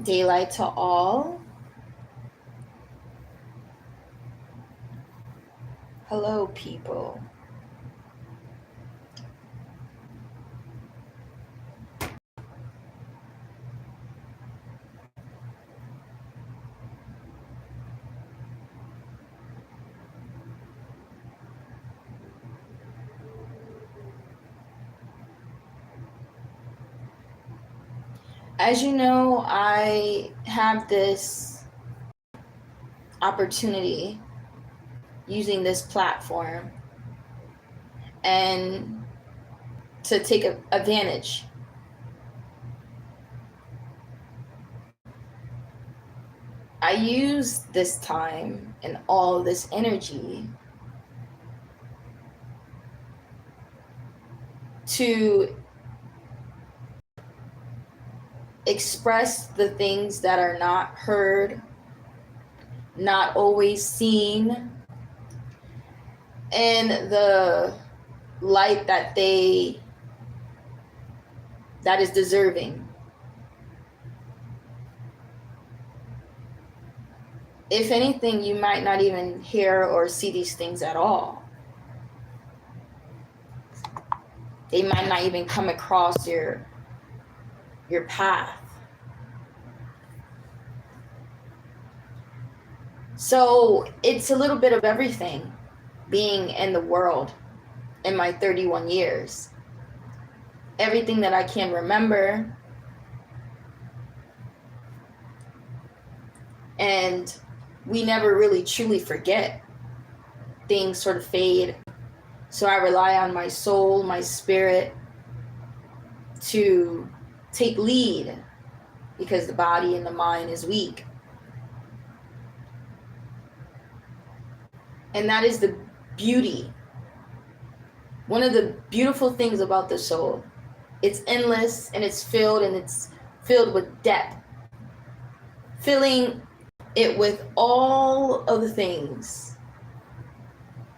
Daylight to all. Hello, people. As you know, I have this opportunity using this platform and to take advantage. I use this time and all this energy to express the things that are not heard, not always seen, in the light that is deserving. If anything, you might not even hear or see these things at all. They might not even come across your path. So it's a little bit of everything being in the world in my 31 years. Everything that I can remember. And we never really truly forget. Things sort of fade. So I rely on my soul, my spirit to take lead because the body and the mind is weak. And that is the beauty. One of the beautiful things about the soul. It's endless and it's filled with depth. Filling it with all of the things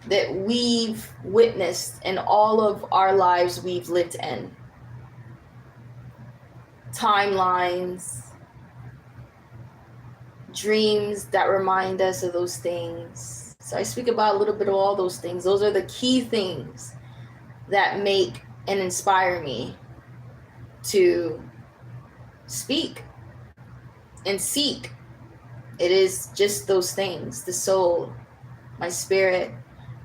that we've witnessed in all of our lives we've lived in. Timelines, dreams that remind us of those things. So I speak about a little bit of all those things. Those are the key things that make and inspire me to speak and seek. It is just those things, the soul, my spirit,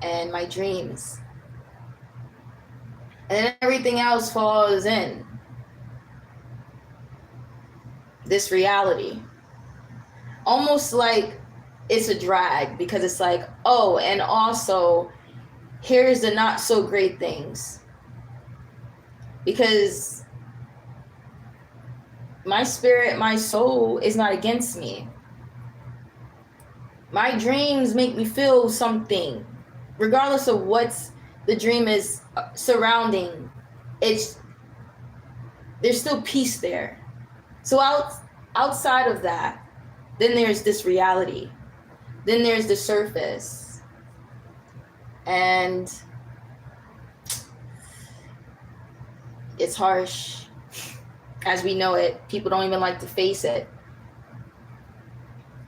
and my dreams. And then everything else falls in this reality. Almost like it's a drag because it's like, oh, and also here's the not so great things. Because my spirit, my soul is not against me. My dreams make me feel something, regardless of what the dream is surrounding. There's still peace there. So outside of that, then there's this reality. Then there's the surface. And it's harsh. As we know it, people don't even like to face it.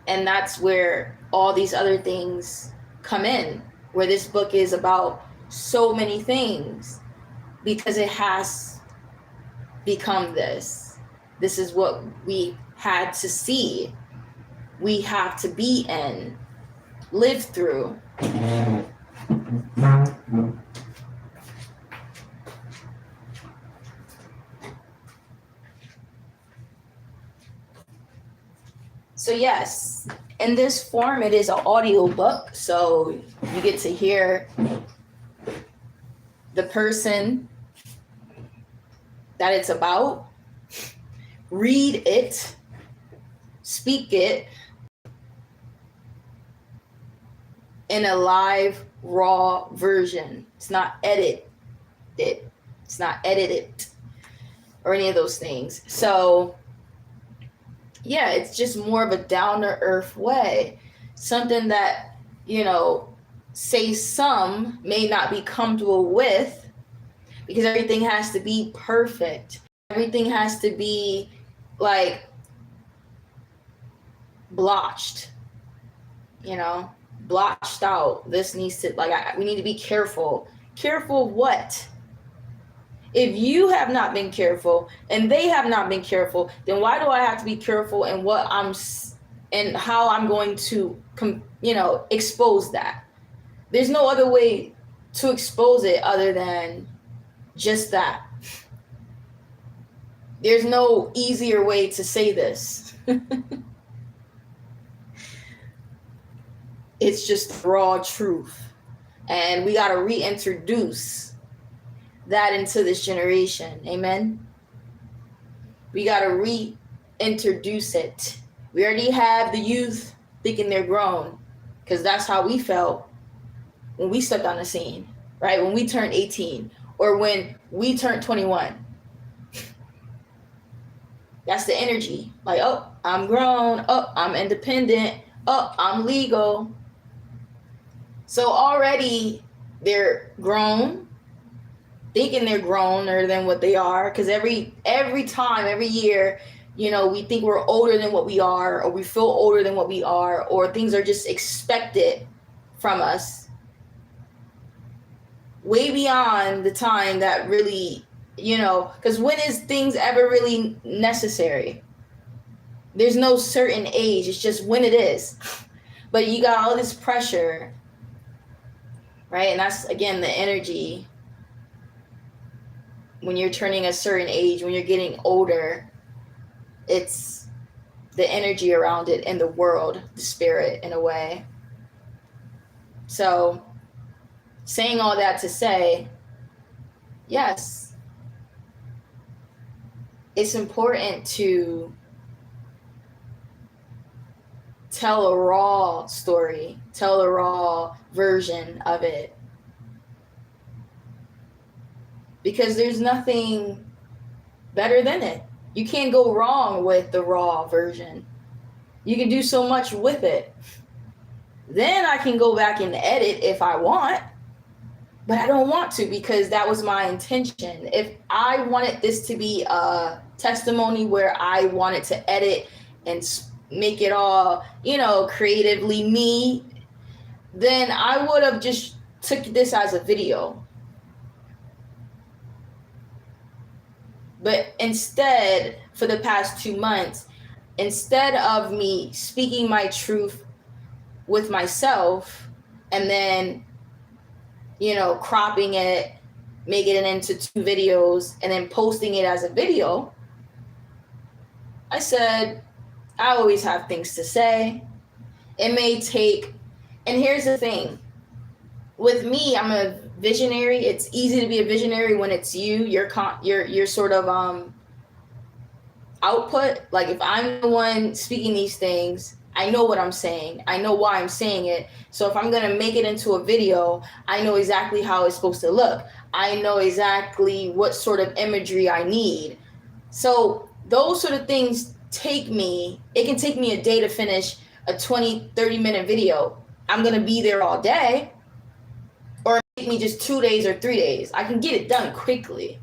And that's where all these other things come in, where this book is about so many things, because it has become this. This is what we had to see. We have to be in, live through. So yes, in this form, it is an audio book. So you get to hear the person that it's about, read it, speak it in a live, raw version. It's not edited. It's not edited or any of those things. So yeah, it's just more of a down-to-earth way. Something that, say some may not be comfortable with, because everything has to be perfect. Everything has to be like blotched, blotched out. This needs to, we need to be careful. Careful what? If you have not been careful and they have not been careful, then why do I have to be careful in what and how I'm going to, expose that? There's no other way to expose it other than just that. There's no easier way to say this. It's just raw truth. And we got to reintroduce that into this generation. Amen. We got to reintroduce it. We already have the youth thinking they're grown, because that's how we felt when we stepped on the scene, right? When we turned 18 or when we turned 21. That's the energy. Like, oh, I'm grown. Oh, I'm independent. Oh, I'm legal. So already they're grown, thinking they're growner than what they are. Because every time, every year, we think we're older than what we are, or we feel older than what we are, or things are just expected from us way beyond the time that really, because when is things ever really necessary? There's no certain age. It's just when it is. But you got all this pressure, right? And that's, again, the energy. When you're turning a certain age, when you're getting older, it's the energy around it in the world, the spirit, in a way. So saying all that to say, yes, it's important to tell a raw story, tell a raw version of it. Because there's nothing better than it. You can't go wrong with the raw version. You can do so much with it. Then I can go back and edit if I want, but I don't want to, because that was my intention. If I wanted this to be a testimony where I wanted to edit and make it all, creatively me, then I would have just took this as a video. But instead, for the past 2 months, instead of me speaking my truth with myself and then, cropping it, making it into 2 videos, and then posting it as a video, I said, I always have things to say. It may take, and here's the thing. With me, I'm a visionary. It's easy to be a visionary when it's your sort of output. Like, if I'm the one speaking these things, I know what I'm saying. I know why I'm saying it. So if I'm going to make it into a video, I know exactly how it's supposed to look. I know exactly what sort of imagery I need. So those sort of things it can take me a day to finish a 20-30 minute video. I'm going to be there all day. Or take me just 2 days or 3 days. I can get it done quickly.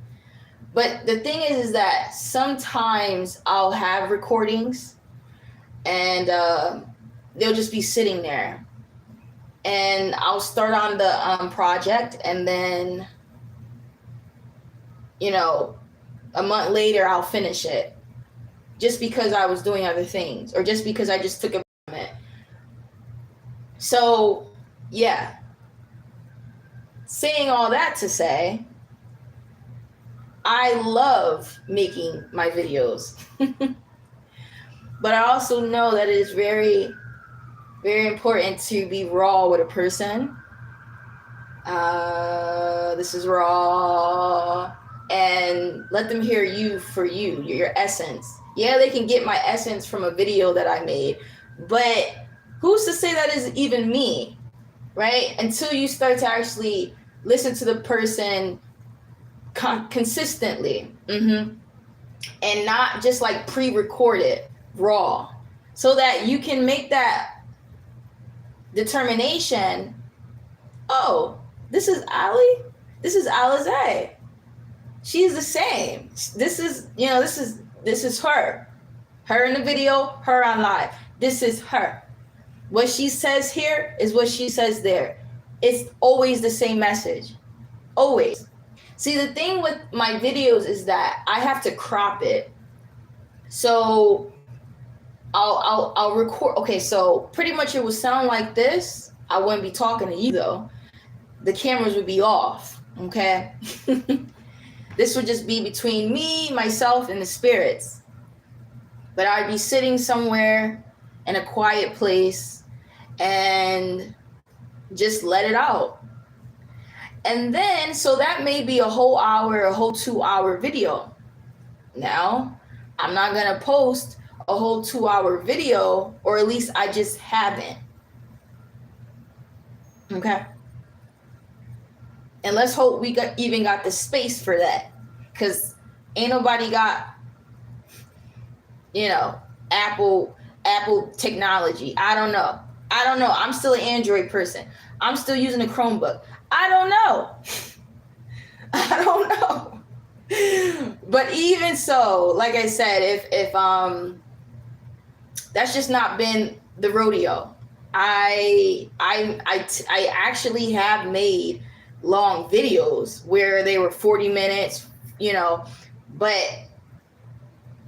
But the thing is that sometimes I'll have recordings and they'll just be sitting there. And I'll start on the project, and then, a month later I'll finish it. Just because I was doing other things, or just because I just took a break from it. So, yeah. Saying all that to say, I love making my videos. But I also know that it is very, very important to be raw with a person. This is raw. And let them hear you for you, your essence. Yeah, they can get my essence from a video that I made. But who's to say that is even me, right? Until you start to actually listen to the person consistently, and not just like pre-record it raw, so that you can make that determination. Oh, this is Ali. This is Alize. She's the same. This is her. Her in the video, her on live. This is her. What she says here is what she says there. It's always the same message. Always. See, the thing with my videos is that I have to crop it. So I'll record. Okay, so pretty much it would sound like this. I wouldn't be talking to you though. The cameras would be off. Okay. This would just be between me, myself, and the spirits. But I'd be sitting somewhere in a quiet place and just let it out. And then, so that may be a whole hour, a whole 2-hour video. Now, I'm not going to post a whole 2-hour video, or at least I just haven't. Okay. And let's hope we even got the space for that, because ain't nobody got, Apple technology. I don't know. I'm still an Android person. I'm still using a Chromebook. I don't know. But even so, like I said, if that's just not been the rodeo. I actually have made long videos where they were 40 minutes, but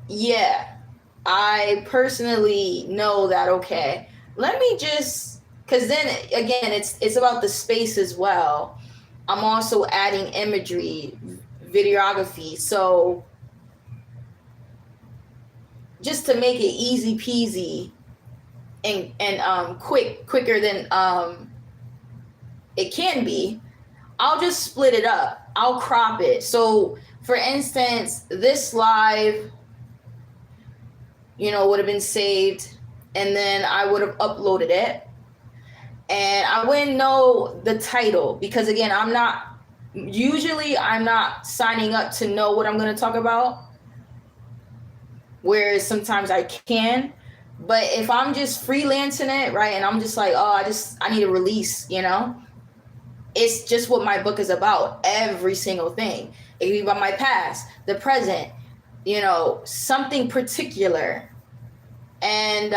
yeah, I personally know that, okay, let me just, because then again, it's about the space as well. I'm also adding imagery, videography, so just to make it easy peasy and quicker than it can be, I'll just split it up. I'll crop it. So for instance, this live, would have been saved, and then I would have uploaded it, and I wouldn't know the title, because again, I'm not signing up to know what I'm going to talk about, whereas sometimes I can. But if I'm just freelancing it, right, and I'm just like, I need a release, it's just what my book is about, every single thing. It could be about my past, the present, something particular. And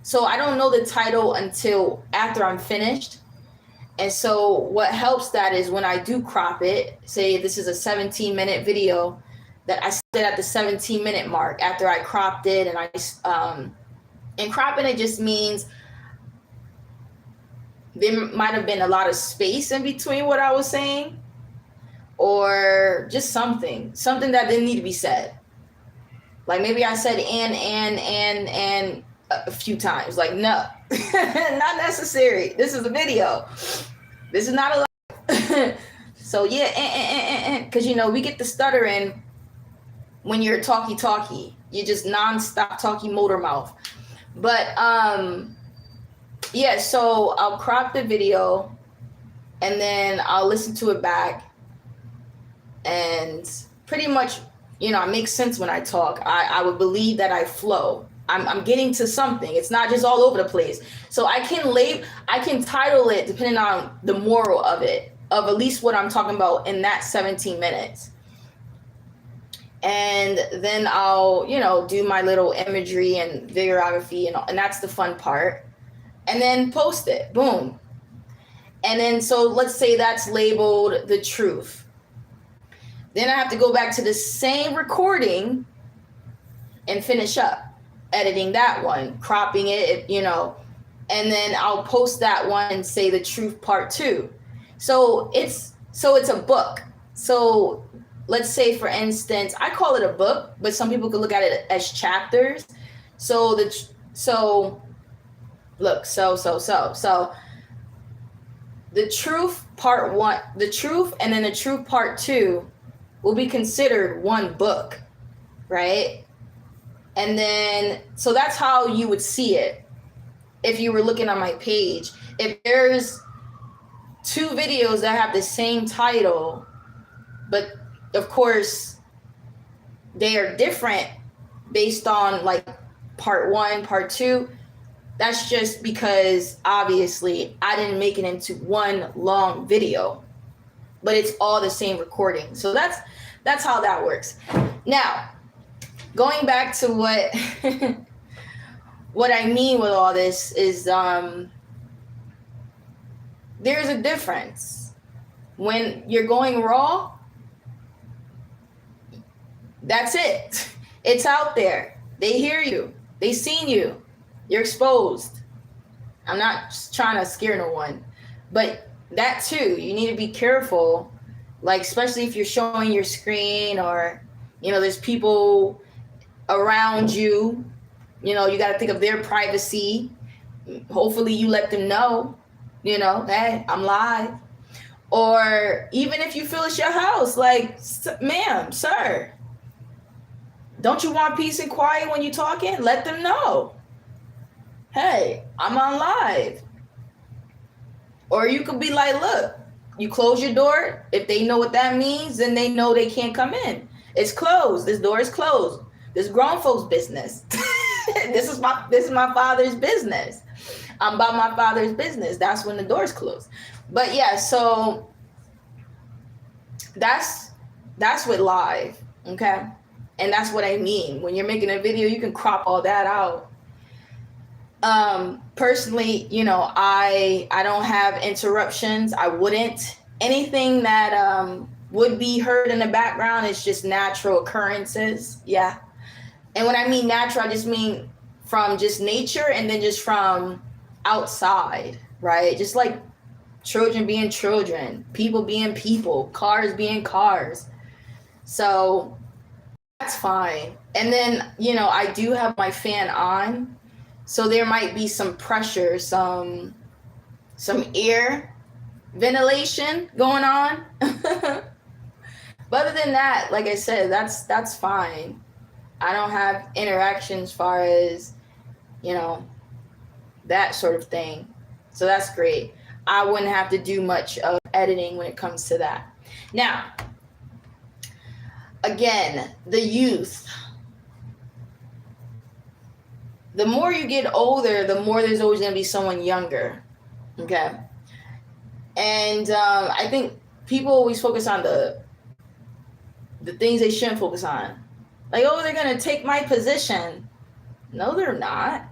so I don't know the title until after I'm finished. And so what helps that is when I do crop it, say this is a 17-minute video, that I sit at the 17-minute mark after I cropped it, and cropping it just means there might have been a lot of space in between what I was saying, or just something that didn't need to be said. Like maybe I said and a few times. Like, no, not necessary. This is a video. This is not a live. So yeah, because we get the stuttering when you're talky. You're just nonstop talky motor mouth. But yeah, so I'll crop the video and then I'll listen to it back, and pretty much, it makes sense when I talk. I would believe that I flow. I'm getting to something. It's not just all over the place. So I can title it depending on the moral of it, of at least what I'm talking about in that 17 minutes. And then I'll, do my little imagery and videography, and that's the fun part. And then post it. Boom. And then, so let's say that's labeled the truth. Then I have to go back to the same recording and finish up editing that one, cropping it, and then I'll post that one and say the truth part 2. So it's a book. So let's say, for instance, I call it a book, but some people could look at it as chapters. So the truth part 1, the truth, and then the truth part 2 will be considered one book, right? And then, so that's how you would see it if you were looking on my page. If there's 2 videos that have the same title, but of course they are different based on like part 1, part 2, that's just because obviously I didn't make it into one long video, but it's all the same recording. So that's how that works. Now, going back to what what I mean with all this is there's a difference. When you're going raw, that's it. It's out there. They hear you. They seen you. You're exposed. I'm not trying to scare no one, but that too, you need to be careful. Like, especially if you're showing your screen, or, you know, there's people around you, you know, you got to think of their privacy. Hopefully you let them know, you know, hey, I'm live. Or even if you feel it's your house, like, ma'am, sir, don't you want peace and quiet when you're talking? Let them know. Hey, I'm on live. Or you could be like, look, you close your door. If they know what that means, then they know they can't come in. It's closed. This door is closed. This is grown folks' business. This is my father's business. I'm about my father's business. That's when the door's closed. But yeah, so that's with live, okay? And that's what I mean. When you're making a video, you can crop all that out. Personally, you know, I don't have interruptions. I wouldn't. Anything that would be heard in the background is just natural occurrences. Yeah. And when I mean natural, I just mean from just nature, and then just from outside, right? Just like children being children, people being people, cars being cars. So that's fine. And then, you know, I do have my fan on, so there might be some pressure, some air ventilation going on. But other than that, like I said, that's fine. I don't have interaction as far as, you know, that sort of thing. So that's great. I wouldn't have to do much of editing when it comes to that. Now, again, the youth. The more you get older, the more there's always going to be someone younger. Okay. And I think people always focus on the things they shouldn't focus on. Like, oh, they're going to take my position. No, they're not.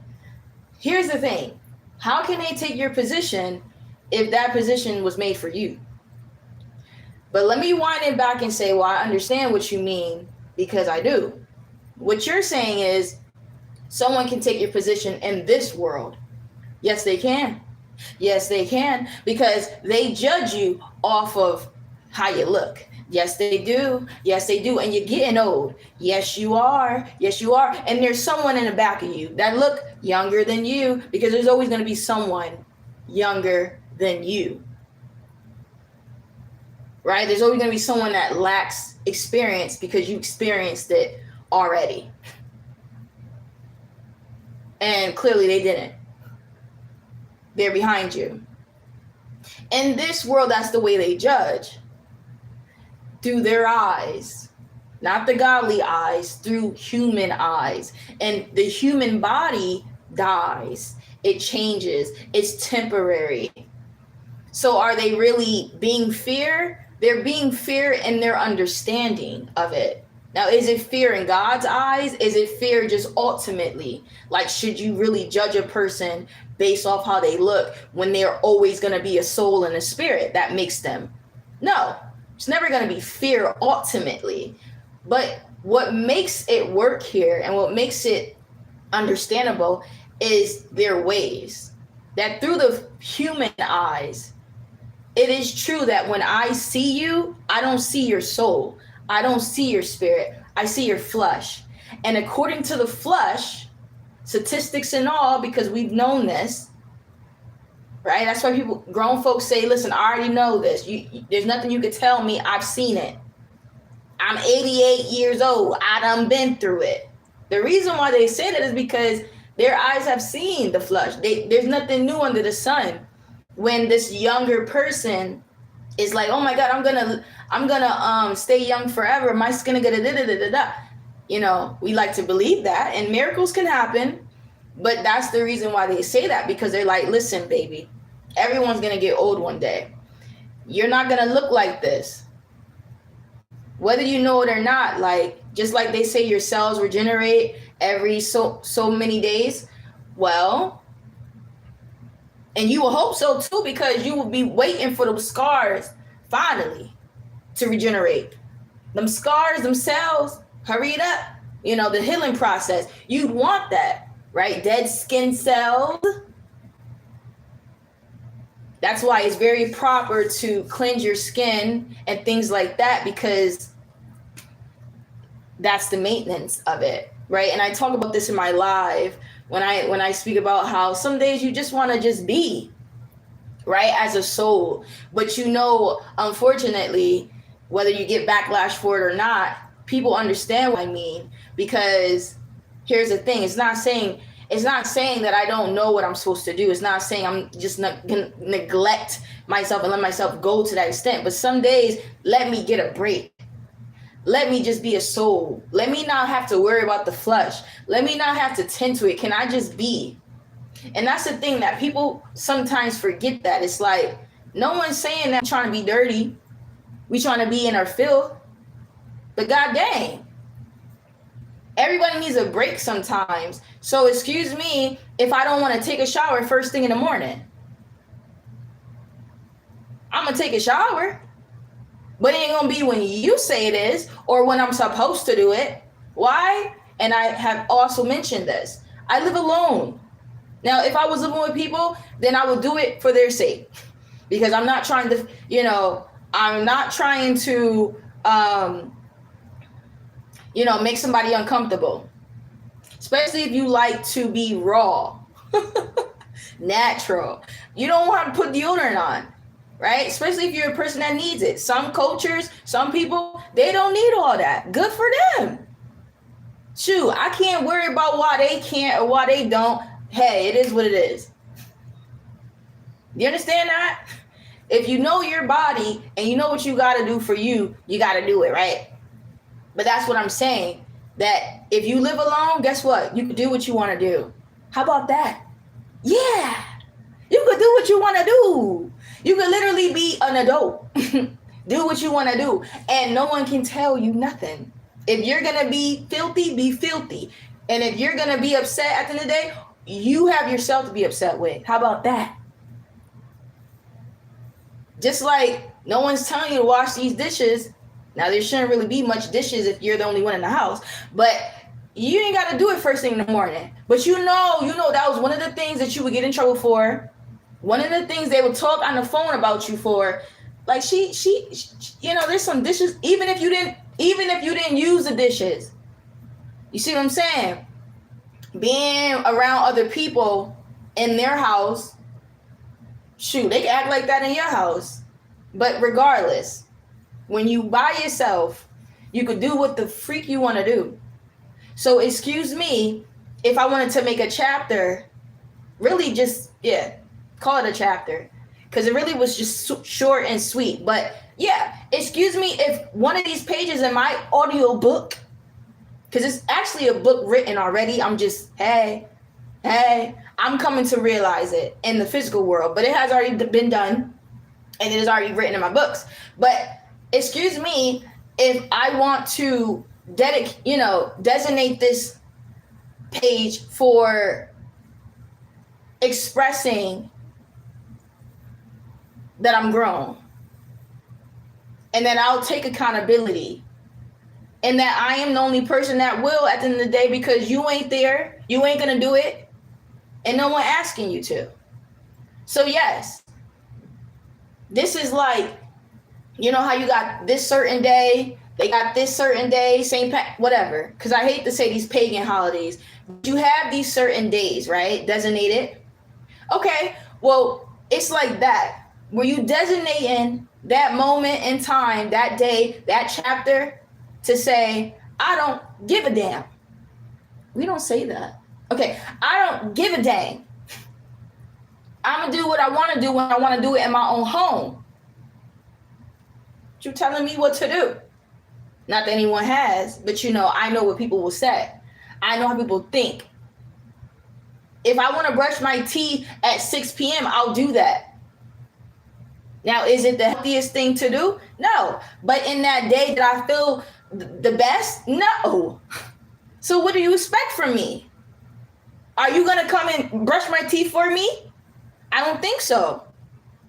Here's the thing. How can they take your position if that position was made for you? But let me wind it back and say, well, I understand what you mean, because I do. What you're saying is someone can take your position in this world. Yes, they can. Yes, they can, because they judge you off of how you look. Yes, they do. Yes, they do. And you're getting old. Yes, you are. Yes, you are. And there's someone in the back of you that look younger than you, because there's always going to be someone younger than you. Right? There's always going to be someone that lacks experience because you experienced it already. And clearly they didn't. They're behind you. In this world, that's the way they judge. Through their eyes. Not the godly eyes, through human eyes. And the human body dies. It changes. It's temporary. So are they really being fear? They're being fear in their understanding of it. Now, is it fear in God's eyes? Is it fear just ultimately? Like, should you really judge a person based off how they look when they're always going to be a soul and a spirit that makes them? No, it's never going to be fear ultimately. But what makes it work here and what makes it understandable is their ways. That through the human eyes, it is true that when I see you, I don't see your soul. I don't see your spirit. I see your flesh. And according to the flesh, statistics and all, because we've known this, right? That's why grown folks say, listen, I already know this. There's nothing you could tell me. I've seen it. I'm 88 years old. I done been through it. The reason why they say that is because their eyes have seen the flesh. There's nothing new under the sun. When this younger person is like, oh my God, I'm gonna stay young forever. My skin gonna da-da-da-da-da. You know, we like to believe that, and miracles can happen, but that's the reason why they say that, because they're like, listen, baby, everyone's gonna get old one day. You're not gonna look like this. Whether you know it or not, like, Just like they say your cells regenerate every so many days. Well, and you will hope so too, because you will be waiting for those scars finally to regenerate. Them scars themselves, hurry it up. The healing process. You'd want that, right? Dead skin cells. That's why it's very proper to cleanse your skin and things like that, because that's the maintenance of it, right? And I talk about this in my live when I speak about how some days you just want to just be, right, as a soul. But unfortunately, whether you get backlash for it or not, people understand what I mean, because here's the thing. It's not saying that I don't know what I'm supposed to do. It's not saying I'm just not gonna neglect myself and let myself go to that extent. But some days, let me get a break. Let me just be a soul. Let me not have to worry about the flesh. Let me not have to tend to it. Can I just be? And that's the thing that people sometimes forget, that it's like, no one's saying that we're trying to be dirty. We trying to be in our filth. But god dang, everybody needs a break sometimes. So excuse me if I don't want to take a shower first thing in the morning. I'm going to take a shower. But it ain't going to be when you say it is or when I'm supposed to do it. Why? And I have also mentioned this. I live alone. Now, if I was living with people, then I would do it for their sake. Because I'm not trying to, I'm not trying to, make somebody uncomfortable. Especially if you like to be raw, natural. You don't want to put deodorant on. Right? Especially if you're a person that needs it. Some cultures, some people, they don't need all that. Good for them. Shoot, I can't worry about why they can't or why they don't. Hey, it is what it is. You understand that? If you know your body and you know what you got to do for you, you got to do it, right? But that's what I'm saying. That if you live alone, guess what? You can do what you want to do. How about that? Yeah. You could do what you want to do. You could literally be an adult. Do what you want to do. And no one can tell you nothing. If you're going to be filthy, be filthy. And if you're going to be upset at the end of the day, you have yourself to be upset with. How about that? Just like no one's telling you to wash these dishes. Now, there shouldn't really be much dishes if you're the only one in the house. But you ain't got to do it first thing in the morning. But that was one of the things that you would get in trouble for. One of the things they would talk on the phone about you for. Like she there's some dishes, even if you didn't use the dishes. You see what I'm saying? Being around other people in their house, shoot, they can act like that in your house. But regardless, when you by yourself, you could do what the freak you want to do. So excuse me if I wanted to make a chapter, really just, call it a chapter. Because it really was just short and sweet. But yeah, excuse me if one of these pages in my audio book, because it's actually a book written already. I'm just, hey, I'm coming to realize it in the physical world. But it has already been done. And it is already written in my books. But excuse me if I want to designate this page for expressing that I'm grown, and that I'll take accountability, and that I am the only person that will at the end of the day, because you ain't there, you ain't gonna do it, and no one asking you to. So yes, this is like, how you got this certain day, they got this certain day, whatever, because I hate to say these pagan holidays. You have these certain days, right, designated. Okay, well, it's like that. Were you designating that moment in time, that day, that chapter, to say, I don't give a damn? We don't say that. Okay, I don't give a dang. I'm going to do what I want to do when I want to do it in my own home. You're telling me what to do. Not that anyone has, but I know what people will say. I know how people think. If I want to brush my teeth at 6 p.m., I'll do that. Now, is it the healthiest thing to do? No. But in that day that I feel The best? No. So what do you expect from me? Are you going to come and brush my teeth for me? I don't think so.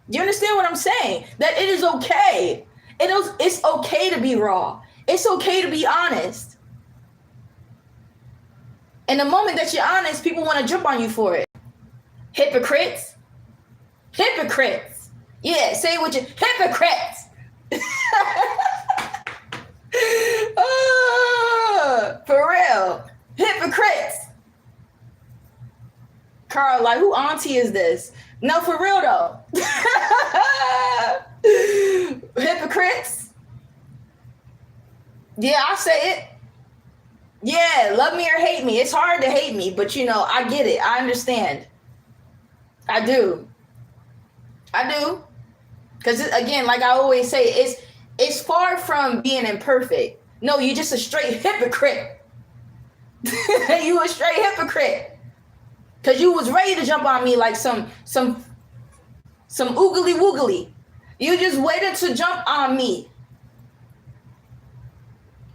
Do you understand what I'm saying? That it is okay. It's okay to be raw. It's okay to be honest. And the moment that you're honest, people want to jump on you for it. Hypocrites. Hypocrites. Yeah, say it with your hypocrites. For real. Hypocrites. Carl, like, who auntie is this? No, for real though. Hypocrites. Yeah, I say it. Yeah, love me or hate me. It's hard to hate me, but I get it. I understand. I do. Because again, like I always say, it's far from being imperfect. No, you're just a straight hypocrite. You a straight hypocrite. Because you was ready to jump on me like some oogly woogly. You just waited to jump on me.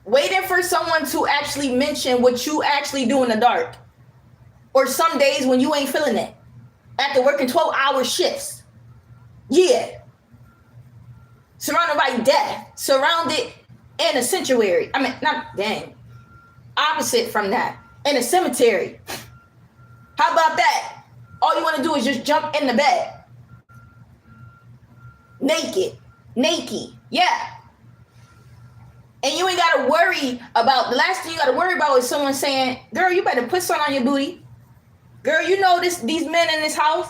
Waiting for someone to actually mention what you actually do in the dark. Or some days when you ain't feeling it. After working 12-hour shifts. Yeah. Surrounded by death. Surrounded in a sanctuary. I mean, not dang. Opposite from that. In a cemetery. How about that? All you want to do is just jump in the bed. Naked. Yeah. And you ain't got to worry about, the last thing you got to worry about is someone saying, girl, you better put something on your booty. Girl, you know these men in this house?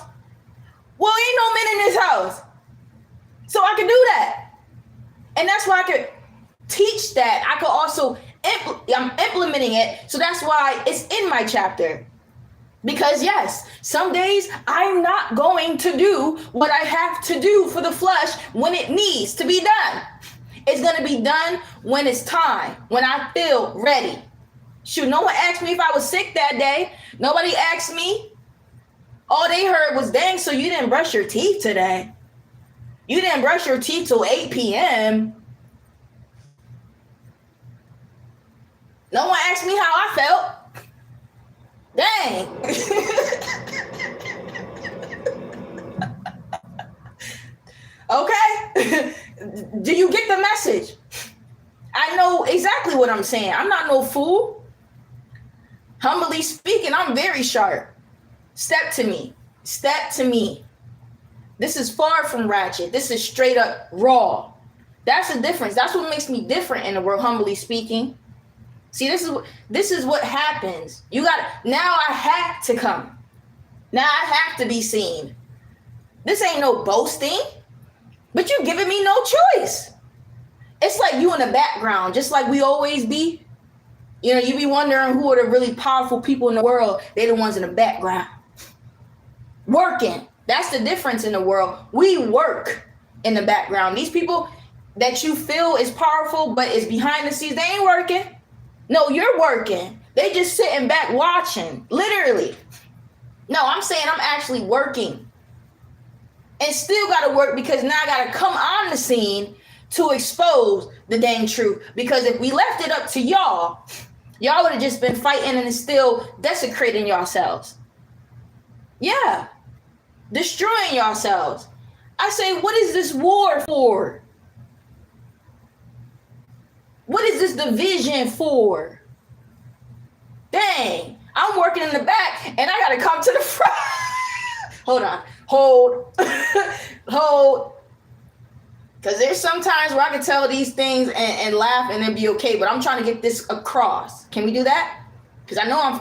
Well, ain't no men in this house. So I can do that. And that's why I could teach that. I could also, I'm implementing it. So that's why it's in my chapter. Because yes, some days I'm not going to do what I have to do for the flesh when it needs to be done. It's going to be done when it's time, when I feel ready. Shoot, no one asked me if I was sick that day. Nobody asked me. All they heard was, dang, so you didn't brush your teeth today. You didn't brush your teeth till 8 p.m. No one asked me how I felt. Dang. Okay. Do you get the message? I know exactly what I'm saying. I'm not no fool. Humbly speaking, I'm very sharp. Step to me. This is far from ratchet. This is straight up raw. That's the difference. That's what makes me different in the world, humbly speaking. See, this is what happens. Now I have to come. Now I have to be seen. This ain't no boasting, but you giving me no choice. It's like you in the background, just like we always be. You be wondering who are the really powerful people in the world. They're the ones in the background. Working. That's the difference in the world. We work in the background. These people that you feel is powerful, but is behind the scenes, they ain't working. No, you're working. They just sitting back watching, literally. No, I'm saying I'm actually working. And still got to work because now I got to come on the scene to expose the dang truth. Because if we left it up to y'all would have just been fighting and still desecrating yourselves. Yeah. Destroying yourselves. I say, what is this war for? What is this division for? Dang, I'm working in the back and I gotta come to the front. Hold on, hold. Because there's sometimes where I can tell these things and laugh and then be okay, but I'm trying to get this across. Can we do that? Because I know I'm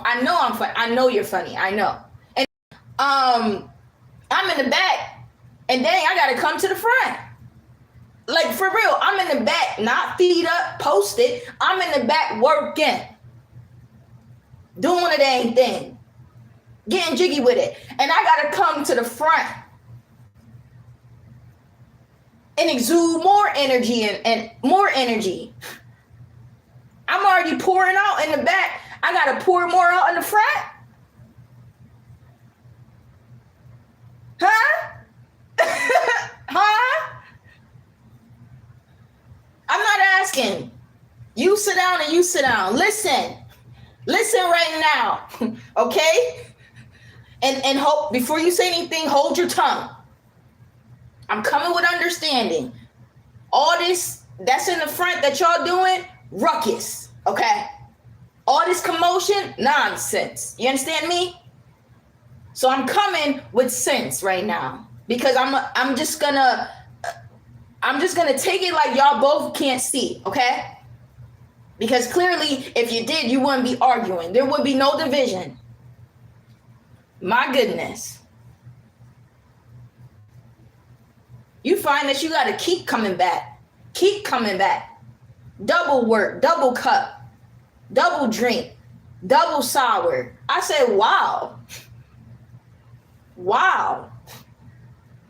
funny. I know you're funny. I know. And I'm in the back and dang, I gotta come to the front. Like, for real, I'm in the back, not feet up, posted. I'm in the back working. Doing a dang thing. Getting jiggy with it. And I got to come to the front. And exude more energy and more energy. I'm already pouring out in the back. I got to pour more out in the front. Huh? Huh? I'm not asking. You say down and you sit down. Listen right now. Okay? And hope before you say anything, hold your tongue. I'm coming with understanding. All this that's in the front that y'all doing, ruckus. Okay? All this commotion, nonsense. You understand me? So I'm coming with sense right now because I'm just gonna take it like y'all both can't see, okay? Because clearly, if you did, you wouldn't be arguing. There would be no division. My goodness. You find that you got to keep coming back. Keep coming back. Double work, double cup, double drink, double sour. I said, wow. Wow.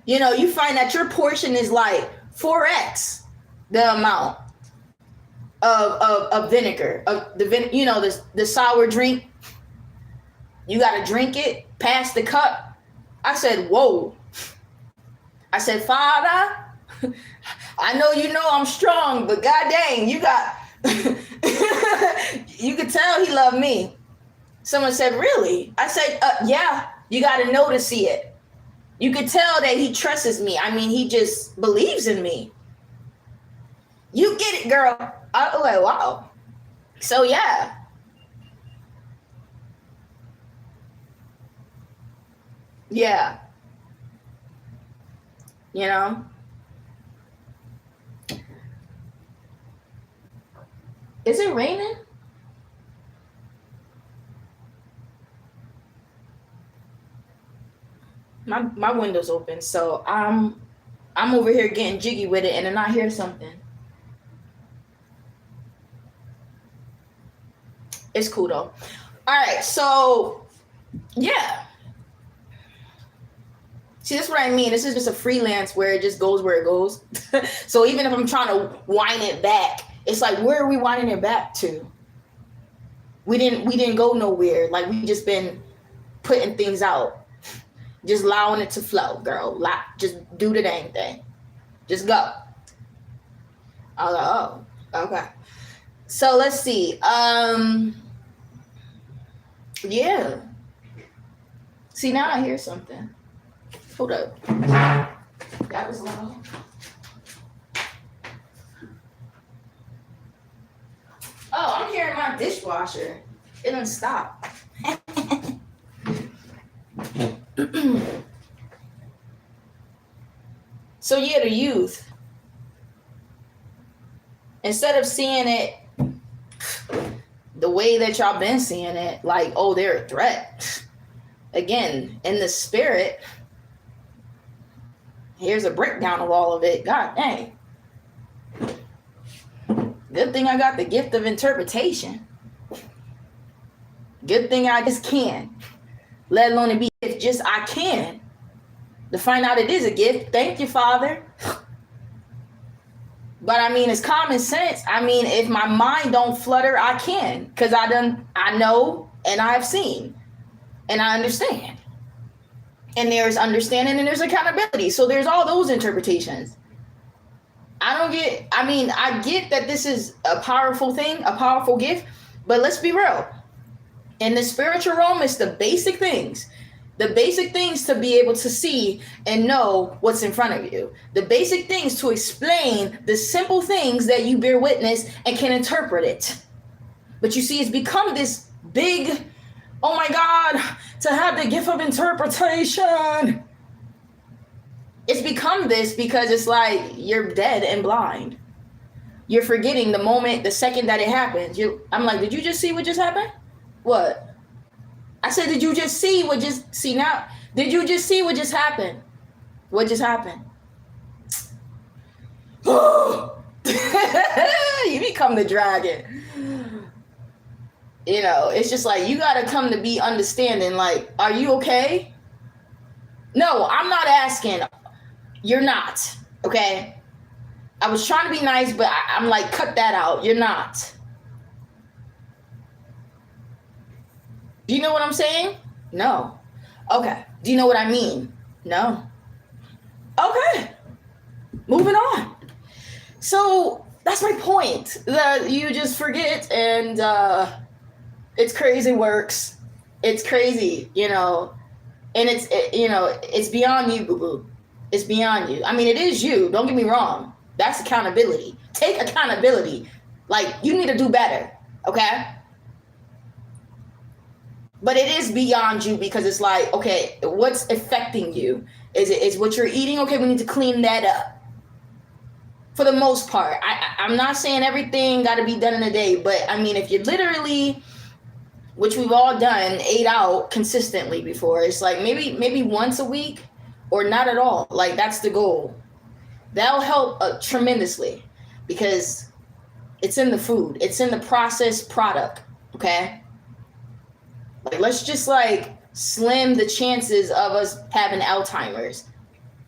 You know, you find that your portion is like 4x the amount of vinegar, of the sour drink. You got to drink it, pass the cup. I said, whoa. I said, Father, I know you know I'm strong, but god dang, you got, you could tell he loved me. Someone said, really? I said, yeah, you got to know to see it. You could tell that he trusts me. I mean, he just believes in me. You get it, girl. I was like, wow. So, yeah. Yeah. You know? Is it raining? My window's open, so I'm over here getting jiggy with it, and then I hear something. It's cool though. All right, so yeah. See, that's what I mean. This is just a freelance where it just goes where it goes. So even if I'm trying to wind it back, it's like, where are we winding it back to? We didn't go nowhere. Like, we just been putting things out. Just allowing it to flow, girl. Just do the dang thing. Just go. I was like, oh, okay. So let's see. Yeah. See, now I hear something. Hold up. That was loud. Oh, I'm hearing my dishwasher. It doesn't stop. So yeah, the youth, instead of seeing it the way that y'all been seeing it, like, oh, they're a threat. Again, in the spirit, here's a breakdown of all of it. God dang. Good thing I got the gift of interpretation. Good thing I just can. Let alone it be if just I can. To find out it is a gift. Thank you, Father. But I mean, it's common sense. I mean, if my mind don't flutter, I can. Because I know and I've seen. And I understand. And there's understanding and there's accountability. So there's all those interpretations. I get that this is a powerful thing, a powerful gift. But let's be real. In the spiritual realm, it's the basic things. The basic things to be able to see and know what's in front of you. The basic things to explain the simple things that you bear witness and can interpret it. But you see, it's become this big, oh my God, to have the gift of interpretation. It's become this because it's like you're dead and blind. You're forgetting the moment, the second that it happens. I'm like, did you just see what just happened? What? I said, did you just see what just, see now? Did you just see what just happened? What just happened? You become the dragon. You know, it's just like, you got to come to be understanding. Like, are you okay? No, I'm not asking. You're not. Okay. I was trying to be nice, but I'm like, cut that out. You're not. Do you know what I'm saying? No. Okay. Do you know what I mean? No. Okay. Moving on. So that's my point. That you just forget, and it's crazy works. It's crazy, and it's beyond you, boo boo. It's beyond you. I mean, it is you. Don't get me wrong. That's accountability. Take accountability. Like, you need to do better, okay? But it is beyond you, because it's like, okay, what's affecting you? Is what you're eating? Okay, we need to clean that up. For the most part, I'm not saying everything got to be done in a day, but I mean, if you literally, which we've all done, ate out consistently before, it's like maybe once a week or not at all. Like, that's the goal. That'll help tremendously, because it's in the food. It's in the processed product, okay? Like, let's just like slim the chances of us having Alzheimer's.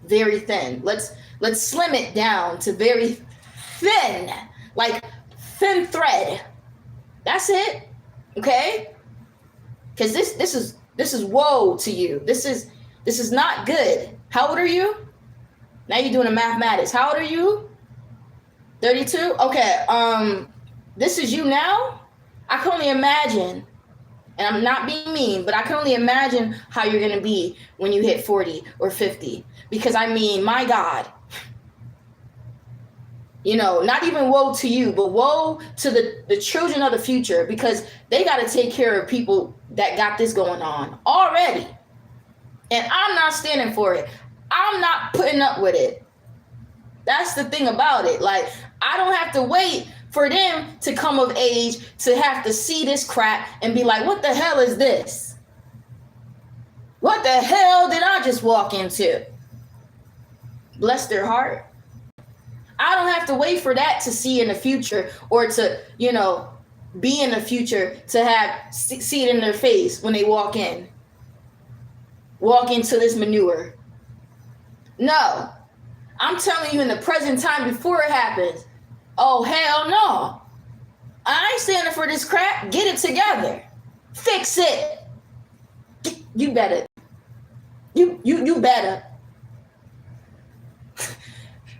Very thin. Let's slim it down to very thin, like thin thread. That's it, okay? Because this is woe to you. This is not good. How old are you? Now you're doing the mathematics. How old are you? 32? Okay. This is you now? I can only imagine, and I'm not being mean, but I can only imagine how you're going to be when you hit 40 or 50. Because, I mean, my God. Not even woe to you, but woe to the children of the future, because they got to take care of people that got this going on already. And I'm not standing for it. I'm not putting up with it. That's the thing about it. Like, I don't have to wait for them to come of age to have to see this crap and be like, what the hell is this? What the hell did I just walk into? Bless their heart. I don't have to wait for that to see in the future, or to, be in the future to have see it in their face when they walk into this manure. No, I'm telling you, in the present time before it happens. Oh, hell no. I ain't standing for this crap. Get it together. Fix it. You better. You better.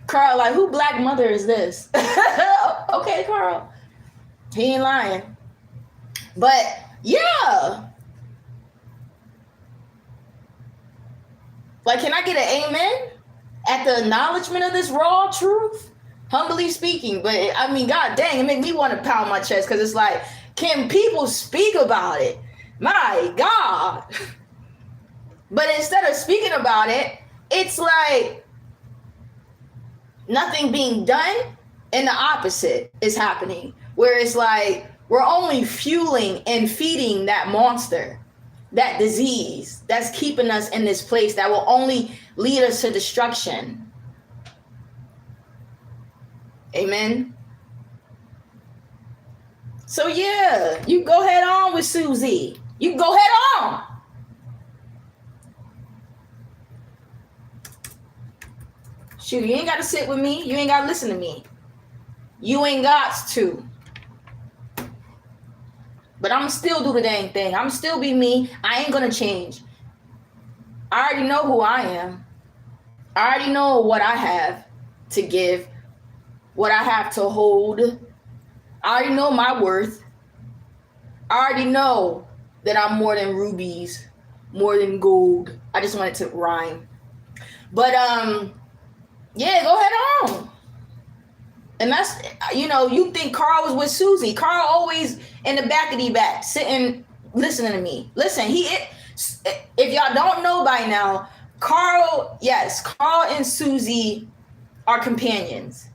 Carl, like, who black mother is this? Okay, Carl. He ain't lying. But yeah. Like, can I get an amen at the acknowledgement of this raw truth? Humbly speaking. But I mean, God dang, it make me want to pound my chest, because it's like, can people speak about it? My God. But instead of speaking about it, it's like nothing being done, and the opposite is happening, where it's like we're only fueling and feeding that monster, that disease that's keeping us in this place that will only lead us to destruction. Amen. So yeah, you go head on with Susie. You go head on. Shoot, you ain't got to sit with me. You ain't got to listen to me. You ain't got to. But I'm still do the dang thing. I'm still be me. I ain't going to change. I already know who I am. I already know what I have to give, what I have to hold. I already know my worth. I already know that I'm more than rubies, more than gold. I just wanted to rhyme. But, yeah, go ahead on. And that's, you think Carl was with Susie. Carl always in the back, sitting, listening to me. Listen, if y'all don't know by now, Carl and Susie are companions.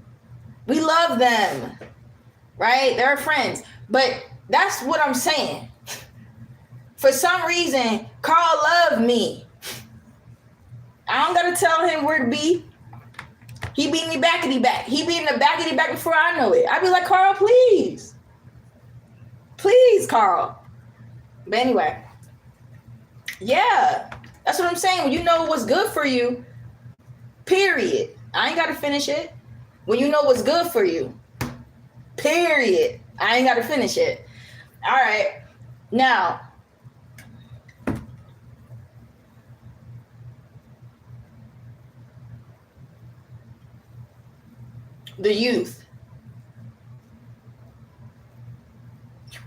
We love them, right? They're friends. But that's what I'm saying. For some reason, Carl loved me. I don't got to tell him where to be. He beat me backity back. He beat in the backity back before I know it. I'd be like, Carl, please. Please, Carl. But anyway. Yeah. That's what I'm saying. When you know what's good for you, period. I ain't got to finish it. When you know what's good for you, period. I ain't got to finish it. All right. Now, the youth.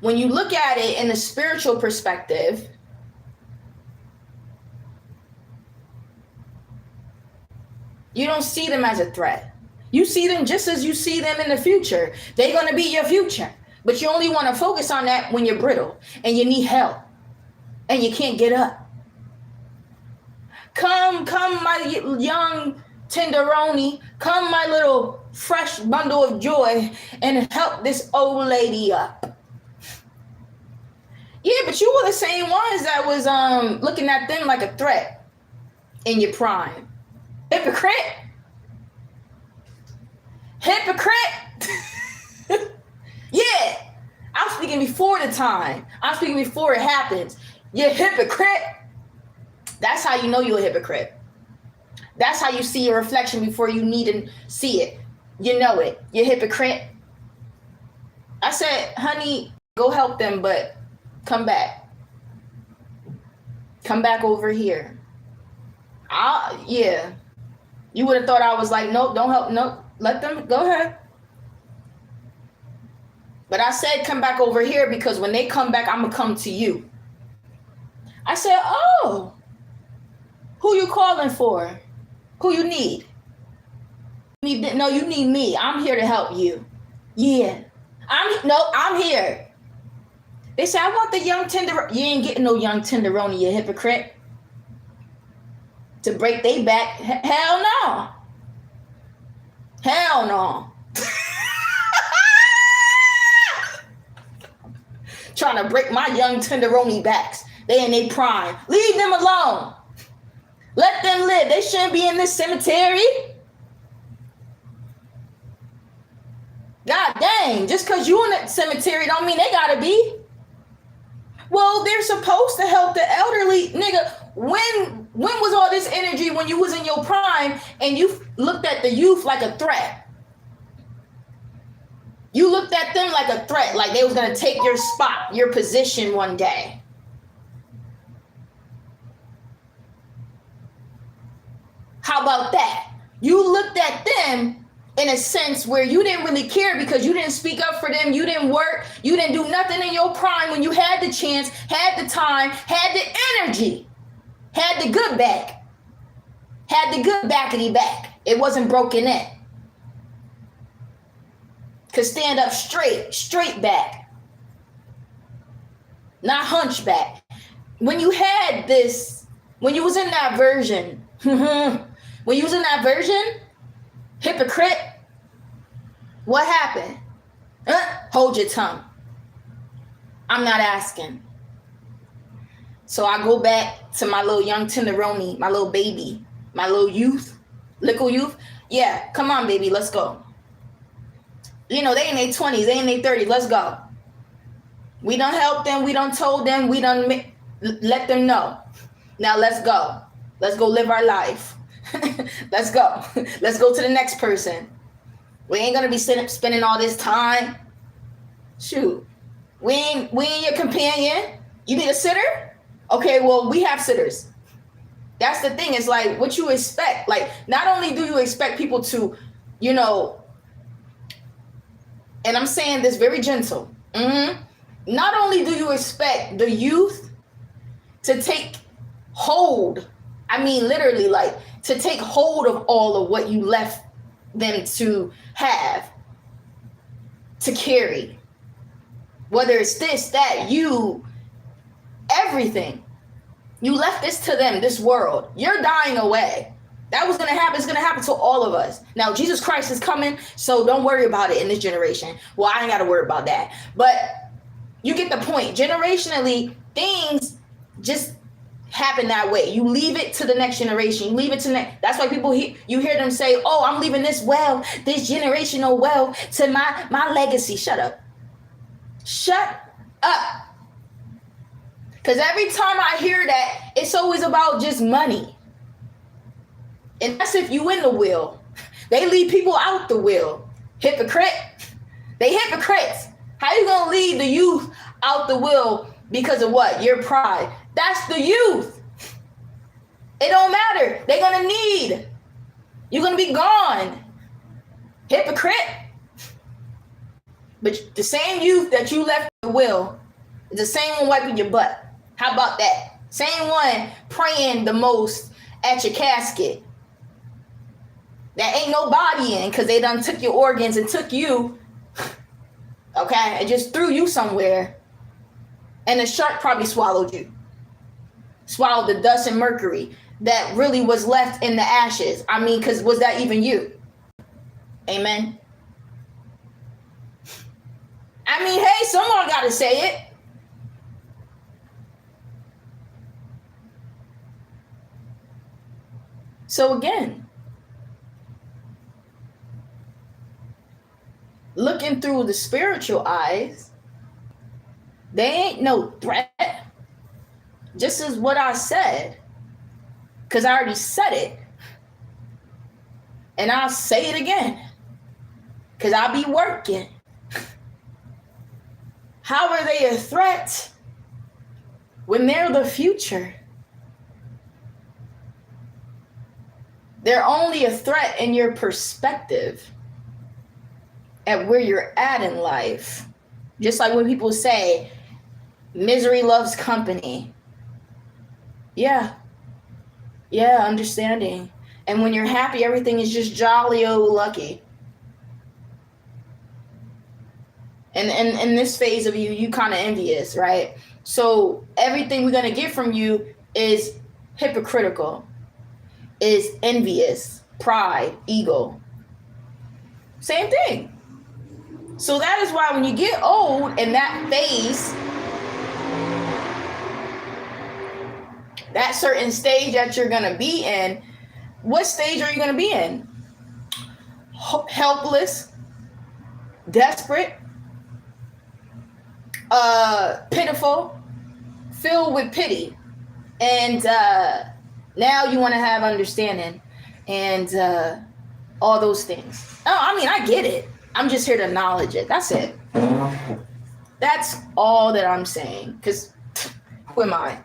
when you look at it in a spiritual perspective, you don't see them as a threat. You see them just as you see them in the future. They're going to be your future. But you only want to focus on that when you're brittle and you need help and you can't get up. Come, my young tenderoni. Come, my little fresh bundle of joy, and help this old lady up. Yeah, but you were the same ones that was looking at them like a threat in your prime. Hypocrite. Yeah, I'm speaking before the time. I'm speaking before it happens. You're a hypocrite. That's how you know you're a hypocrite. That's how you see your reflection before you need to see it. You know it. You're a hypocrite. I said, honey, go help them, but come back. Come back over here. Yeah. You would have thought I was like, nope, don't help. Nope, let them go ahead. But I said, come back over here because when they come back, I'm going to come to you. I said, oh, who you calling for? Who you need? No, you need me. I'm here to help you. Yeah. I'm here. They say, I want the young tenderoni. You ain't getting no young tenderoni, you hypocrite. To break they back. Hell no. Hell no. Trying to break my young tenderoni backs. They in their prime. Leave them alone. Let them live. They shouldn't be in this cemetery. God dang. Just because you in that cemetery don't mean they gotta be. Well, they're supposed to help the elderly. Nigga, when was all this energy when you was in your prime and you looked at the youth like a threat? You looked at them like a threat, like they was going to take your spot, your position one day. How about that? You looked at them in a sense where you didn't really care because you didn't speak up for them. You didn't work. You didn't do nothing in your prime when you had the chance, had the time, had the energy, had the good back, had the good backity back. It wasn't broken in. Could stand up straight back, not hunchback. When you had this, when you was in that version, hypocrite, what happened? Hold your tongue. I'm not asking. So I go back to my little young tenderoni, my little baby, my little youth, little youth. Yeah, come on, baby, let's go. You know, they in their 20s, they in their 30s. Let's go. We done helped them. We done told them. We done let them know. Now let's go. Let's go live our life. Let's go. Let's go to the next person. We ain't going to be spending all this time. Shoot. We ain't your companion. You need a sitter? Okay, well, we have sitters. That's the thing. It's like what you expect. Like, not only do you expect people to, you know, and I'm saying this very gentle. Not only do you expect the youth to take hold, I mean literally like to take hold of all of what you left them to have, to carry. Whether it's this, that, you, everything. You left this to them, this world. You're dying away. That was going to happen. It's going to happen to all of us. Now, Jesus Christ is coming, so don't worry about it in this generation. Well, I ain't got to worry about that. But you get the point. Generationally, things just happen that way. You leave it to the next generation. You leave it to next. That's why people you hear them say, "Oh, I'm leaving this wealth, this generational wealth to my legacy." Shut up. Shut up. Because every time I hear that, it's always about just money. And that's if you in the will. They leave people out the will. Hypocrite. They hypocrites. How you gonna leave the youth out the will because of what? Your pride. That's the youth. It don't matter. They're gonna need. You're gonna be gone. Hypocrite. But the same youth that you left the will is the same one wiping your butt. How about that? Same one praying the most at your casket. That ain't nobody in because they done took your organs and took you, okay, and just threw you somewhere. And the shark probably swallowed you. Swallowed the dust and mercury that really was left in the ashes. I mean, because was that even you? Amen. I mean, hey, someone got to say it. So again, looking through the spiritual eyes, they ain't no threat. Just as what I said, because I already said it. And I'll say it again, because I'll be working. How are they a threat when they're the future? They're only a threat in your perspective at where you're at in life. Just like when people say, misery loves company. Yeah, understanding. And when you're happy, everything is just jolly-o-lucky. And in this phase of you kind of envious, right? So everything we're going to get from you is hypocritical, is envious, pride, ego. Same thing. So that is why when you get old in that phase, that certain stage that you're going to be in, what stage are you going to be in? Helpless, desperate, pitiful, filled with pity. And now you want to have understanding and all those things. Oh, I mean, I get it. I'm just here to acknowledge it. That's it. That's all that I'm saying. Because who am I?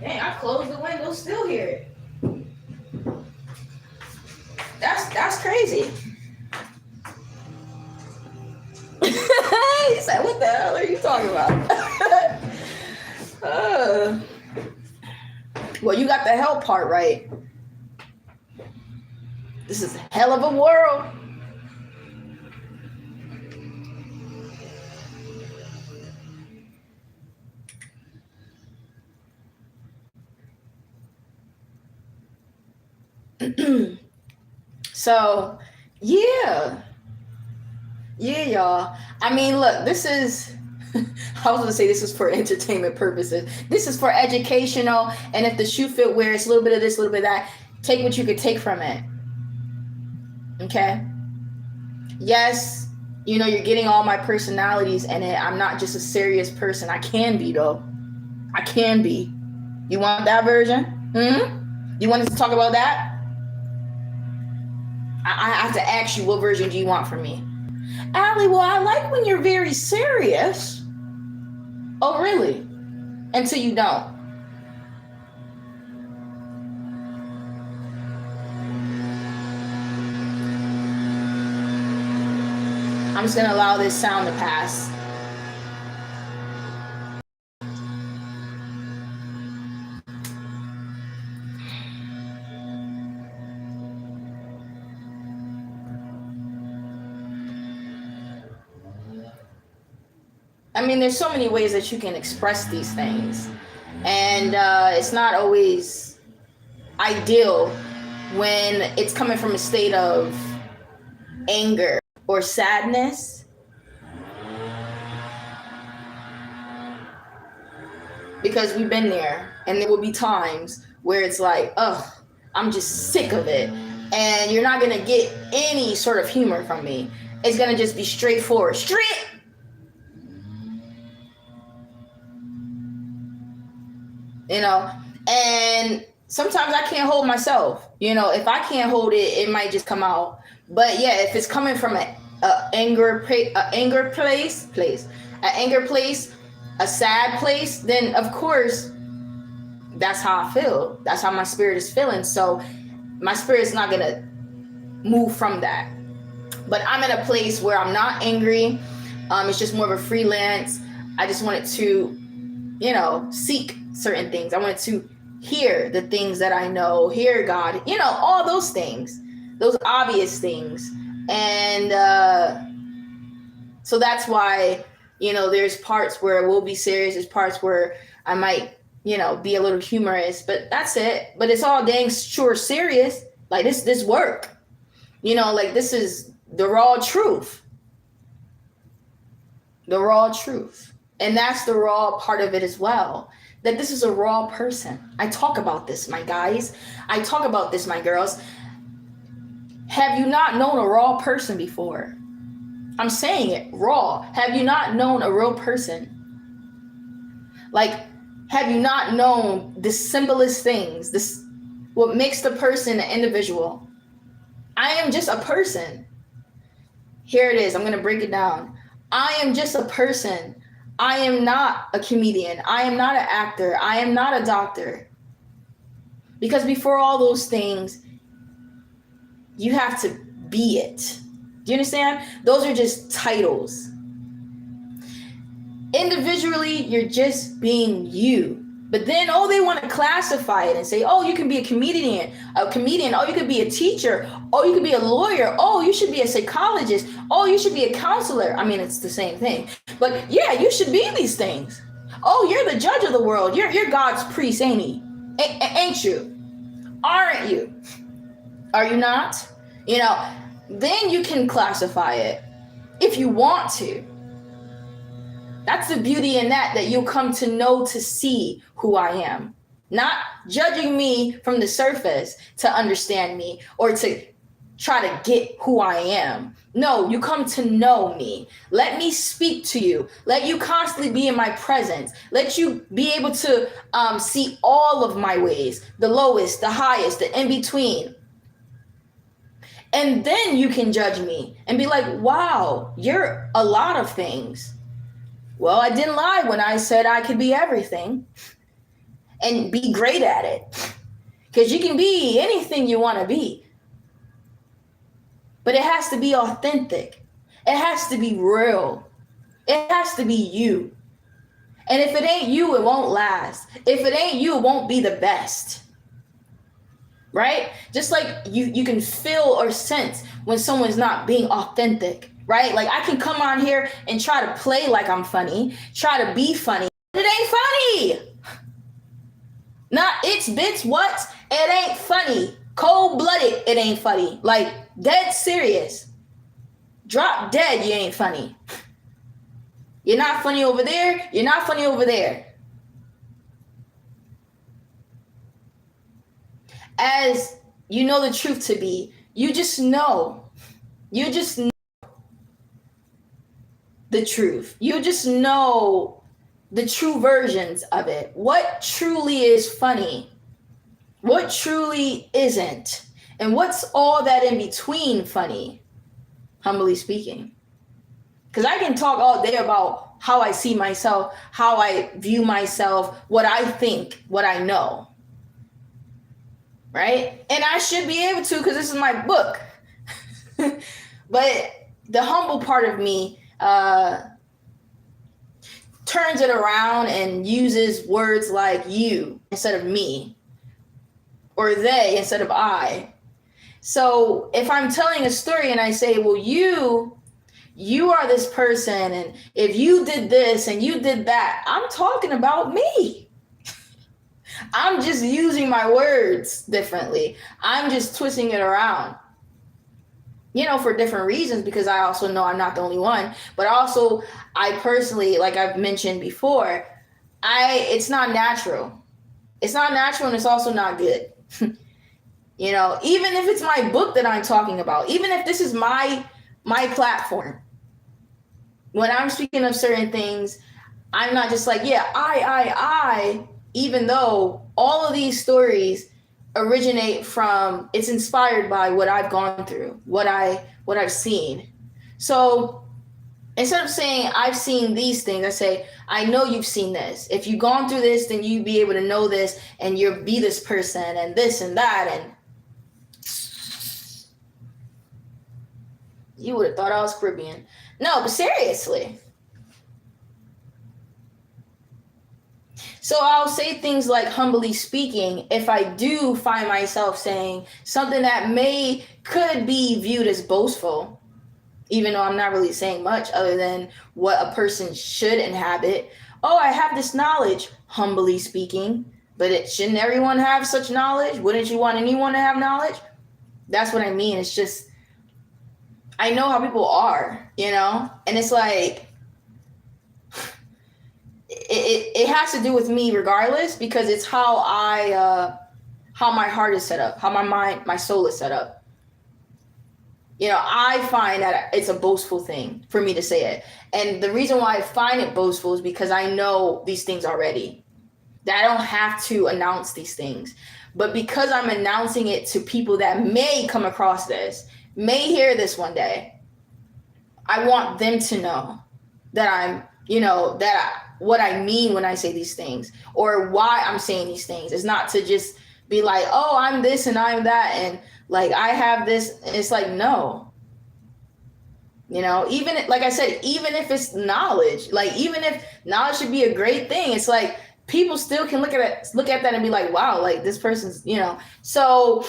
Dang, I closed the window, still hear it. That's crazy. He said, what the hell are you talking about? Well, you got the hell part right. This is a hell of a world. So, yeah, y'all. I mean, look, this is, I was going to say this is for entertainment purposes. This is for educational. And if the shoe fit wear, it's a little bit of this, a little bit of that. Take what you could take from it. Okay? Yes, you know, you're getting all my personalities in it. I'm not just a serious person. I can be, though. I can be. You want that version? You want us to talk about that? I have to ask you, what version do you want from me? Allie, well, I like when you're very serious. Oh, really? Until you don't. I'm just going to allow this sound to pass. I mean, there's so many ways that you can express these things. And it's not always ideal when it's coming from a state of anger or sadness. Because we've been there. And there will be times where it's like, oh, I'm just sick of it. And you're not going to get any sort of humor from me. It's going to just be straightforward. You know, and sometimes I can't hold myself. You know, if I can't hold it, it might just come out. But yeah, if it's coming from a anger place, a sad place, then of course that's how I feel. That's how my spirit is feeling. So my spirit's not gonna move from that. But I'm in a place where I'm not angry. It's just more of a freelance. I just wanted to, seek certain things. I wanted to hear the things that I know, hear God, all those things, those obvious things. And so that's why, there's parts where we'll be serious. There's parts where I might, be a little humorous, but that's it. But it's all dang sure serious. Like this work, like this is the raw truth. The raw truth. And that's the raw part of it as well. That this is a raw person. I talk about this, my guys. I talk about this, my girls. Have you not known a raw person before? I'm saying it, raw. Have you not known a real person? Like, have you not known the simplest things? What makes the person an individual? I am just a person. Here it is. I'm going to break it down. I am just a person. I am not a comedian. I am not an actor. I am not a doctor. Because before all those things, you have to be it. Do you understand? Those are just titles. Individually, you're just being you. But then, they want to classify it and say, you can be a comedian. You could be a teacher. You could be a lawyer. You should be a psychologist. You should be a counselor. I mean, it's the same thing. But yeah, you should be these things. You're the judge of the world. You're God's priest, ain't he? Ain't you? Aren't you? Are you not? Then you can classify it if you want to. That's the beauty in that you'll come to know, to see who I am. Not judging me from the surface to understand me or to try to get who I am. No, you come to know me. Let me speak to you. Let you constantly be in my presence. Let you be able to see all of my ways, the lowest, the highest, the in between. And then you can judge me and be like, wow, you're a lot of things. Well, I didn't lie when I said I could be everything and be great at it. Because you can be anything you want to be. But it has to be authentic. It has to be real. It has to be you. And if it ain't you, it won't last. If it ain't you, it won't be the best. Right? Just like you can feel or sense when someone's not being authentic. Right? Like I can come on here and try to play like I'm funny, try to be funny. It ain't funny. Not it's bits what? It ain't funny. Cold-blooded, it ain't funny. Like dead serious. Drop dead, you ain't funny. You're not funny over there. You're not funny over there. As you know the truth to be, you just know. You just know the truth. You just know the true versions of it. What truly is funny? What truly isn't? And what's all that in between funny? Humbly speaking. Because I can talk all day about how I see myself, how I view myself, what I think, what I know. Right? And I should be able to because this is my book. But the humble part of me turns it around and uses words like you instead of me, or they instead of I. So if I'm telling a story and I say, well, you are this person, and if you did this and you did that, I'm talking about me. I'm just using my words differently. I'm just twisting it around, for different reasons, because I also know I'm not the only one. But also, I personally, like I've mentioned before, it's not natural. It's not natural, and it's also not good. Even if it's my book that I'm talking about, even if this is my platform, when I'm speaking of certain things, I'm not just like, yeah, I, even though all of these stories it's inspired by what I've gone through, what I've seen. So instead of saying I've seen these things, I say I know you've seen this. If you've gone through this, then you'd be able to know this, and you'll be this person and this and that. And you would have thought I was Caribbean. No, but seriously. So I'll say things like, humbly speaking, if I do find myself saying something that could be viewed as boastful, even though I'm not really saying much other than what a person should inhabit. Oh, I have this knowledge, humbly speaking, but shouldn't everyone have such knowledge? Wouldn't you want anyone to have knowledge? That's what I mean. It's just, I know how people are, and it's like, it has to do with me regardless, because it's how how my heart is set up, how my mind, my soul is set up. I find that it's a boastful thing for me to say it. And the reason why I find it boastful is because I know these things already, that I don't have to announce these things. But because I'm announcing it to people that may come across this, may hear this one day, I want them to know that I'm, what I mean when I say these things, or why I'm saying these things. It's not to just be like, oh, I'm this and I'm that, and like I have this. It's like, no. Even like I said, even if it's knowledge, like even if knowledge should be a great thing, it's like people still can look at that and be like, wow, like this person's, So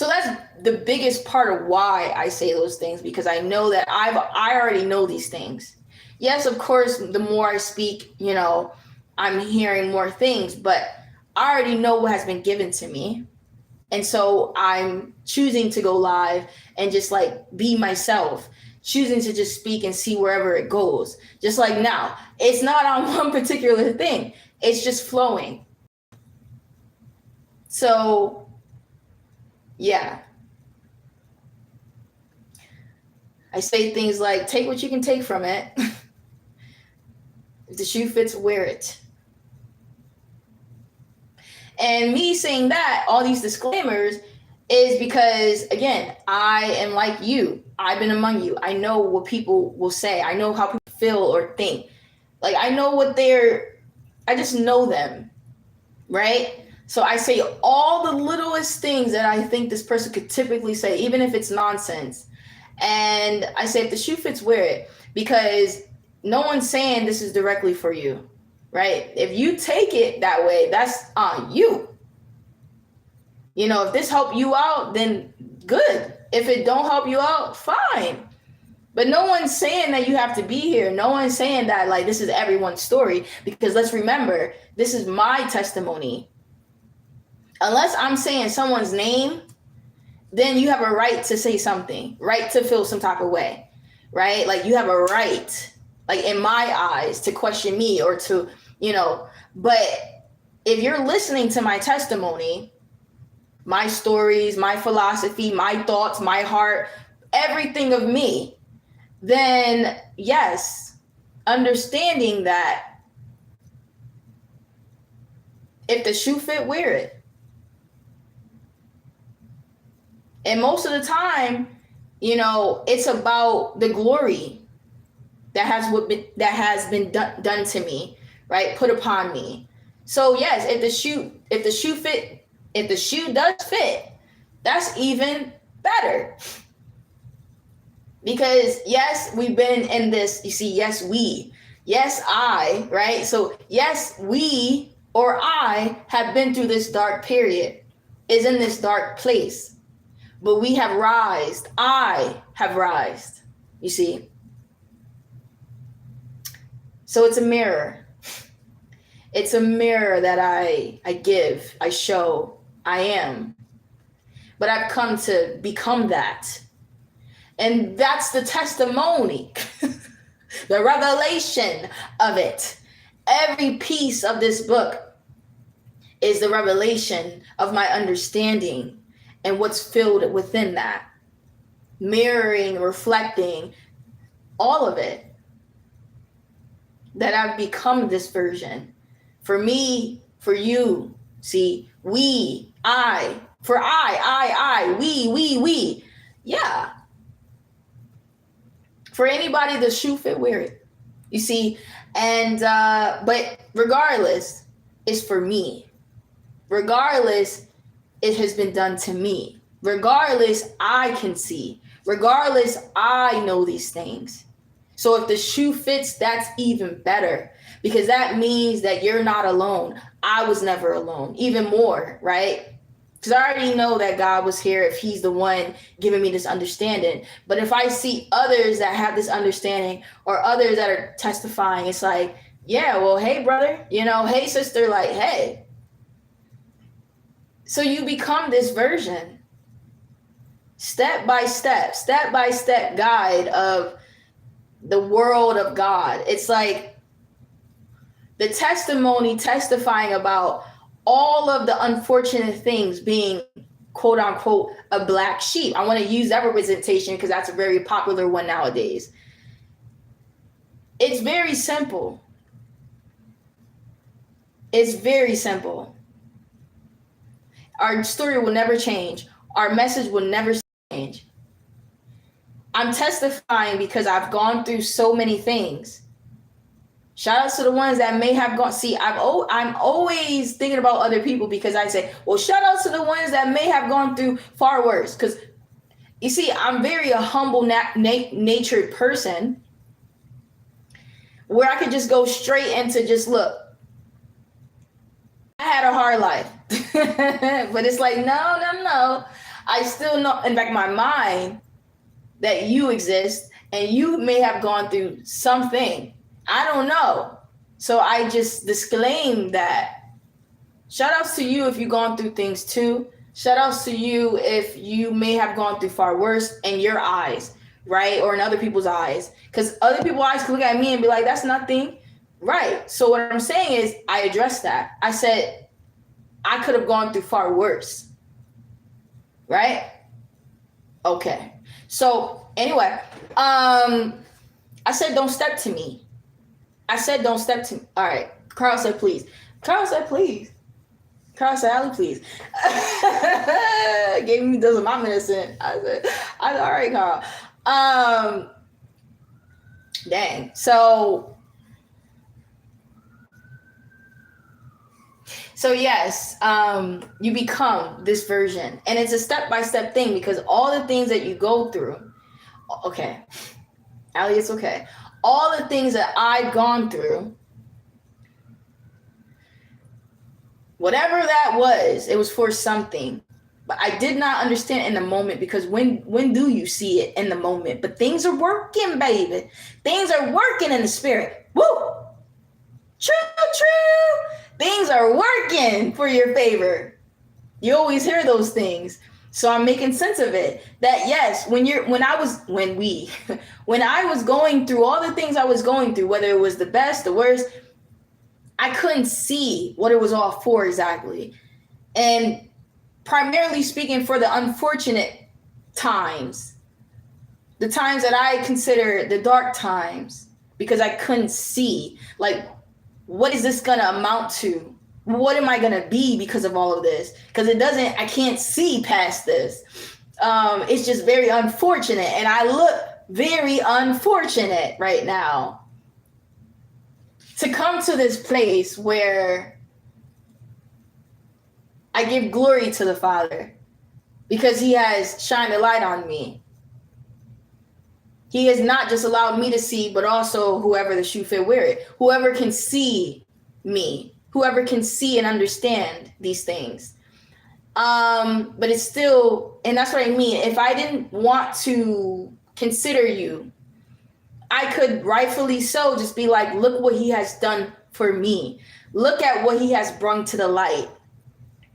that's the biggest part of why I say those things, because I know that I already know these things. Yes, of course, the more I speak, I'm hearing more things, but I already know what has been given to me. And so I'm choosing to go live and just like be myself, choosing to just speak and see wherever it goes. Just like now, it's not on one particular thing. It's just flowing. So yeah. I say things like, take what you can take from it. If the shoe fits, wear it. And me saying that, all these disclaimers, is because, again, I am like you. I've been among you. I know what people will say. I know how people feel or think. Like, I know I just know them, right? So I say all the littlest things that I think this person could typically say, even if it's nonsense. And I say, if the shoe fits, wear it, because no one's saying this is directly for you, right? If you take it that way, that's on you. If this helped you out, then good. If it don't help you out, fine. But no one's saying that you have to be here. No one's saying that like this is everyone's story, because let's remember, this is my testimony. Unless I'm saying someone's name, then you have a right to say something, right to feel some type of way, right? Like you have a right, like in my eyes, to question me or to, but if you're listening to my testimony, my stories, my philosophy, my thoughts, my heart, everything of me, then yes, understanding that if the shoe fit, wear it. And most of the time, it's about the glory that has been done to me, right? Put upon me. So yes, if the shoe does fit, that's even better. Because yes, we've been in this, yes, I, right? So yes, we or I have been through this dark period, is in this dark place. But we have rised. I have rised. You see? So it's a mirror. It's a mirror that I give, I show, I am. But I've come to become that. And that's the testimony, the revelation of it. Every piece of this book is the revelation of my understanding and what's filled within that, mirroring, reflecting, all of it, that I've become this version. For me, for you. See, we, I, for I, we. Yeah. For anybody, the shoe fit, wear it. You see, and but regardless, it's for me. Regardless, it has been done to me. Regardless, I can see. Regardless, I know these things. So if the shoe fits, that's even better, because that means that you're not alone. I was never alone, even more, right? Because I already know that God was here if he's the one giving me this understanding. But if I see others that have this understanding, or others that are testifying, it's like, yeah, well, hey, brother, hey, sister, like, hey. So you become this version, step by step guide of the world of God. It's like the testimony testifying about all of the unfortunate things, being quote unquote a black sheep. I want to use that representation because that's a very popular one nowadays. It's very simple. It's very simple. Our story will never change. Our message will never change. I'm testifying because I've gone through so many things. Shout out to the ones that may have gone. See, I'm always thinking about other people, because I say, well, shout out to the ones that may have gone through far worse. Because you see, I'm very a humble natured person, where I could just go straight into just look. I had a hard life, but it's like, no. I still know in back of my mind that you exist, and you may have gone through something. I don't know. So I just disclaim that. Shout outs to you if you've gone through things too. Shout outs to you if you may have gone through far worse in your eyes, right? Or in other people's eyes. Because other people's eyes can look at me and be like, that's nothing. Right. So what I'm saying is, I addressed that. I said, I could have gone through far worse. Right? Okay. So anyway, I said, don't step to me. I said, don't step to me. All right. Carl said, please. Carl said, please. Carl said, Allie, please. Gave me dose of my medicine. I said, all right, Carl. Dang. So yes, you become this version, and it's a step-by-step thing, because all the things that you go through, okay, Allie, it's okay. All the things that I've gone through, whatever that was, it was for something. But I did not understand in the moment, because when do you see it in the moment? But things are working, baby. Things are working in the spirit. Woo! True. Things are working for your favor. You always hear those things. So I'm making sense of it. That yes, when I was going through all the things I was going through, whether it was the best, the worst, I couldn't see what it was all for exactly. And primarily speaking, for the unfortunate times, the times that I consider the dark times, because I couldn't see, like, what is this going to amount to? What am I going to be because of all of this? Because I can't see past this. It's just very unfortunate. And I look very unfortunate right now. To come to this place where I give glory to the Father, because he has shined a light on me. He has not just allowed me to see, but also whoever the shoe fit, wear it. Whoever can see me, whoever can see and understand these things. But it's still, and that's what I mean. If I didn't want to consider you, I could rightfully so just be like, look what he has done for me. Look at what he has brought to the light.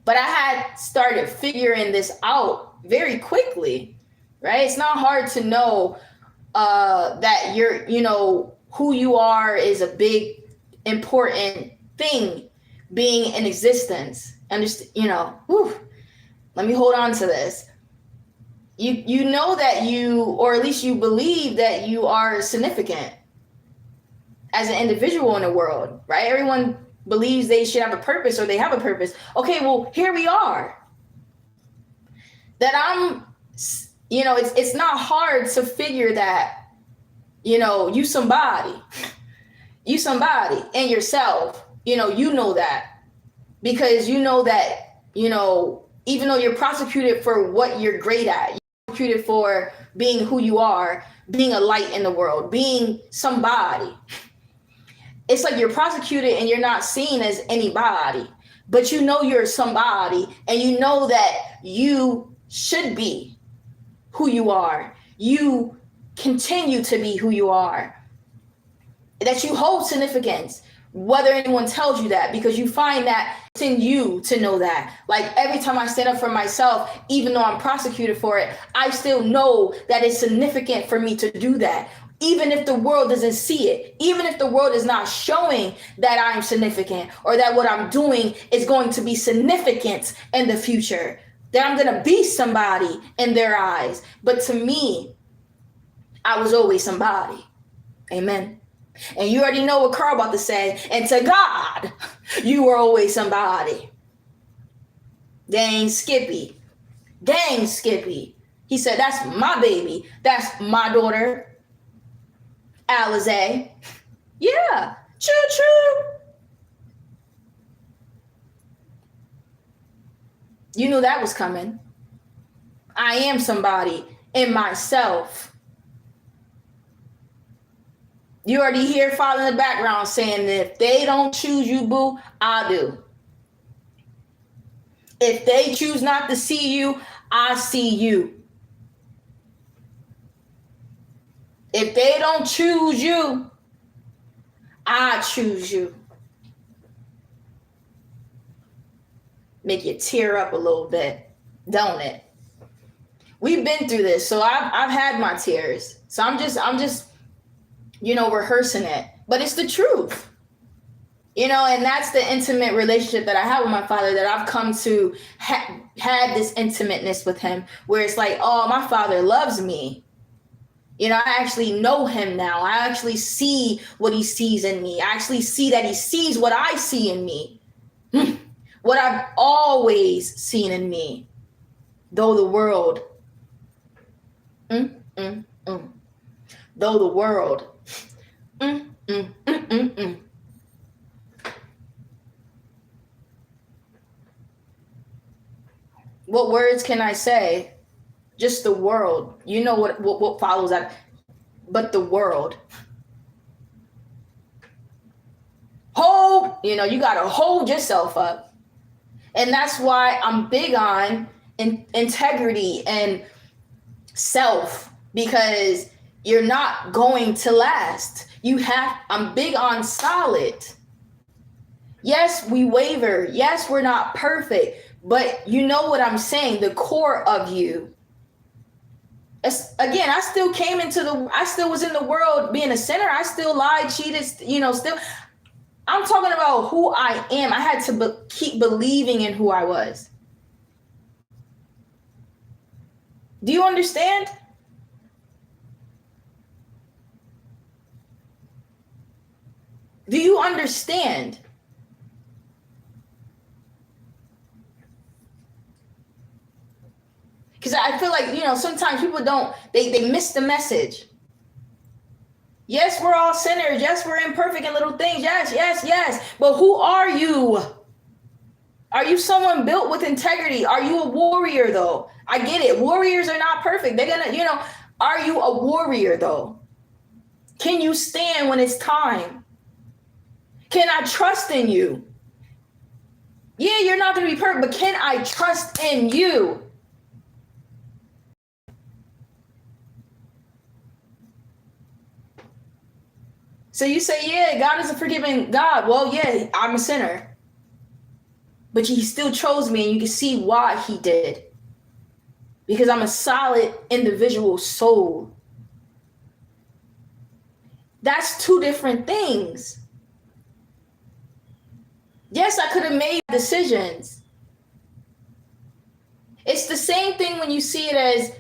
But I had started figuring this out very quickly, right? It's not hard to know that who you are is a big, important thing being in existence. Let me hold on to this. You know that or at least you believe that you are significant as an individual in the world, right? Everyone believes they should have a purpose or they have a purpose. Okay, well, here we are. That I'm, it's not hard to figure that, you somebody and yourself, you know that, because you know that, even though you're prosecuted for what you're great at, you're prosecuted for being who you are, being a light in the world, being somebody. It's like you're prosecuted and you're not seen as anybody, but you're somebody, and you know that you should be who you are. You continue to be who you are. That you hold significance, whether anyone tells you that, because you find that it's in you to know that. Like every time I stand up for myself, even though I'm prosecuted for it, I still know that it's significant for me to do that. Even if the world doesn't see it, even if the world is not showing that I'm significant or that what I'm doing is going to be significant in the future, that I'm going to be somebody in their eyes. But to me, I was always somebody. Amen. And you already know what Carl about to say. And to God, you were always somebody. Dang Skippy. He said, that's my baby. That's my daughter. Alize. Yeah. True. You knew that was coming. I am somebody in myself. You already hear Father in the background saying that if they don't choose you, boo, I do. If they choose not to see you, I see you. If they don't choose you, I choose you. Make you tear up a little bit, don't it? We've been through this, so I've had my tears. So I'm just rehearsing it, but it's the truth, and that's the intimate relationship that I have with my Father, that I've come to had this intimateness with him, where it's like, oh, my Father loves me. I actually know him now. I actually see what he sees in me. I actually see that he sees what I see in me, what I've always seen in me, though the world, though the world, What words can I say? Just the world. You know what follows that. But the world. You got to hold yourself up. And that's why I'm big on integrity and self, because you're not going to last. I'm big on solid. Yes, we waver. Yes, we're not perfect. But you know what I'm saying? The core of you. Again, I still was in the world being a sinner. I still lied, cheated, still. I'm talking about who I am. I had to keep believing in who I was. Do you understand? Do you understand? Because I feel like, sometimes people they miss the message. Yes, we're all sinners. Yes, we're imperfect in little things. Yes. But who are you? Are you someone built with integrity? Are you a warrior, though? I get it. Warriors are not perfect. They're going to, are you a warrior, though? Can you stand when it's time? Can I trust in you? Yeah, you're not going to be perfect, but can I trust in you? So you say, yeah, God is a forgiving God. Well, yeah, I'm a sinner. But he still chose me, and you can see why he did. Because I'm a solid individual soul. That's two different things. Yes, I could have made decisions. It's the same thing when you see it as,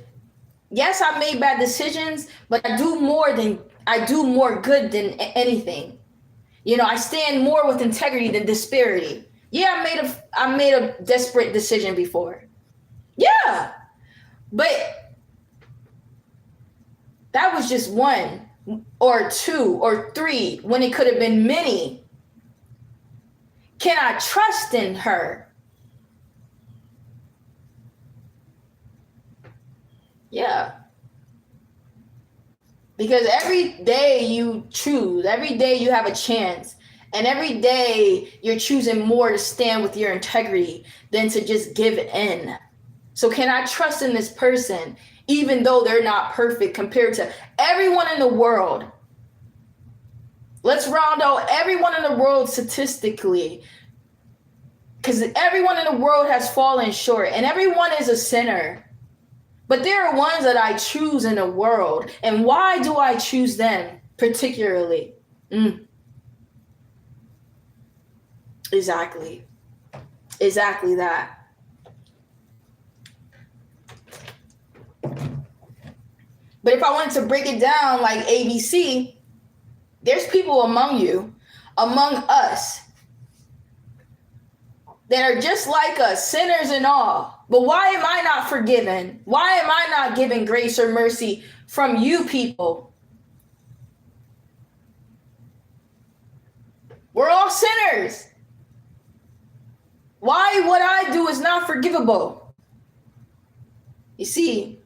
yes, I made bad decisions, but I do more good than anything. I stand more with integrity than disparity. Yeah, I made a desperate decision before. Yeah, but that was just one or two or three when it could have been many. Can I trust in her? Yeah. Because every day you choose, every day you have a chance, and every day you're choosing more to stand with your integrity than to just give in. So, can I trust in this person, even though they're not perfect compared to everyone in the world? Let's round out everyone in the world statistically, because everyone in the world has fallen short, and everyone is a sinner. But there are ones that I choose in the world. And why do I choose them particularly? Exactly. Exactly that. But if I wanted to break it down like ABC, there's people among you, among us, that are just like us, sinners and all. But why am I not forgiven? Why am I not given grace or mercy from you people? We're all sinners. Why what I do is not forgivable? You see,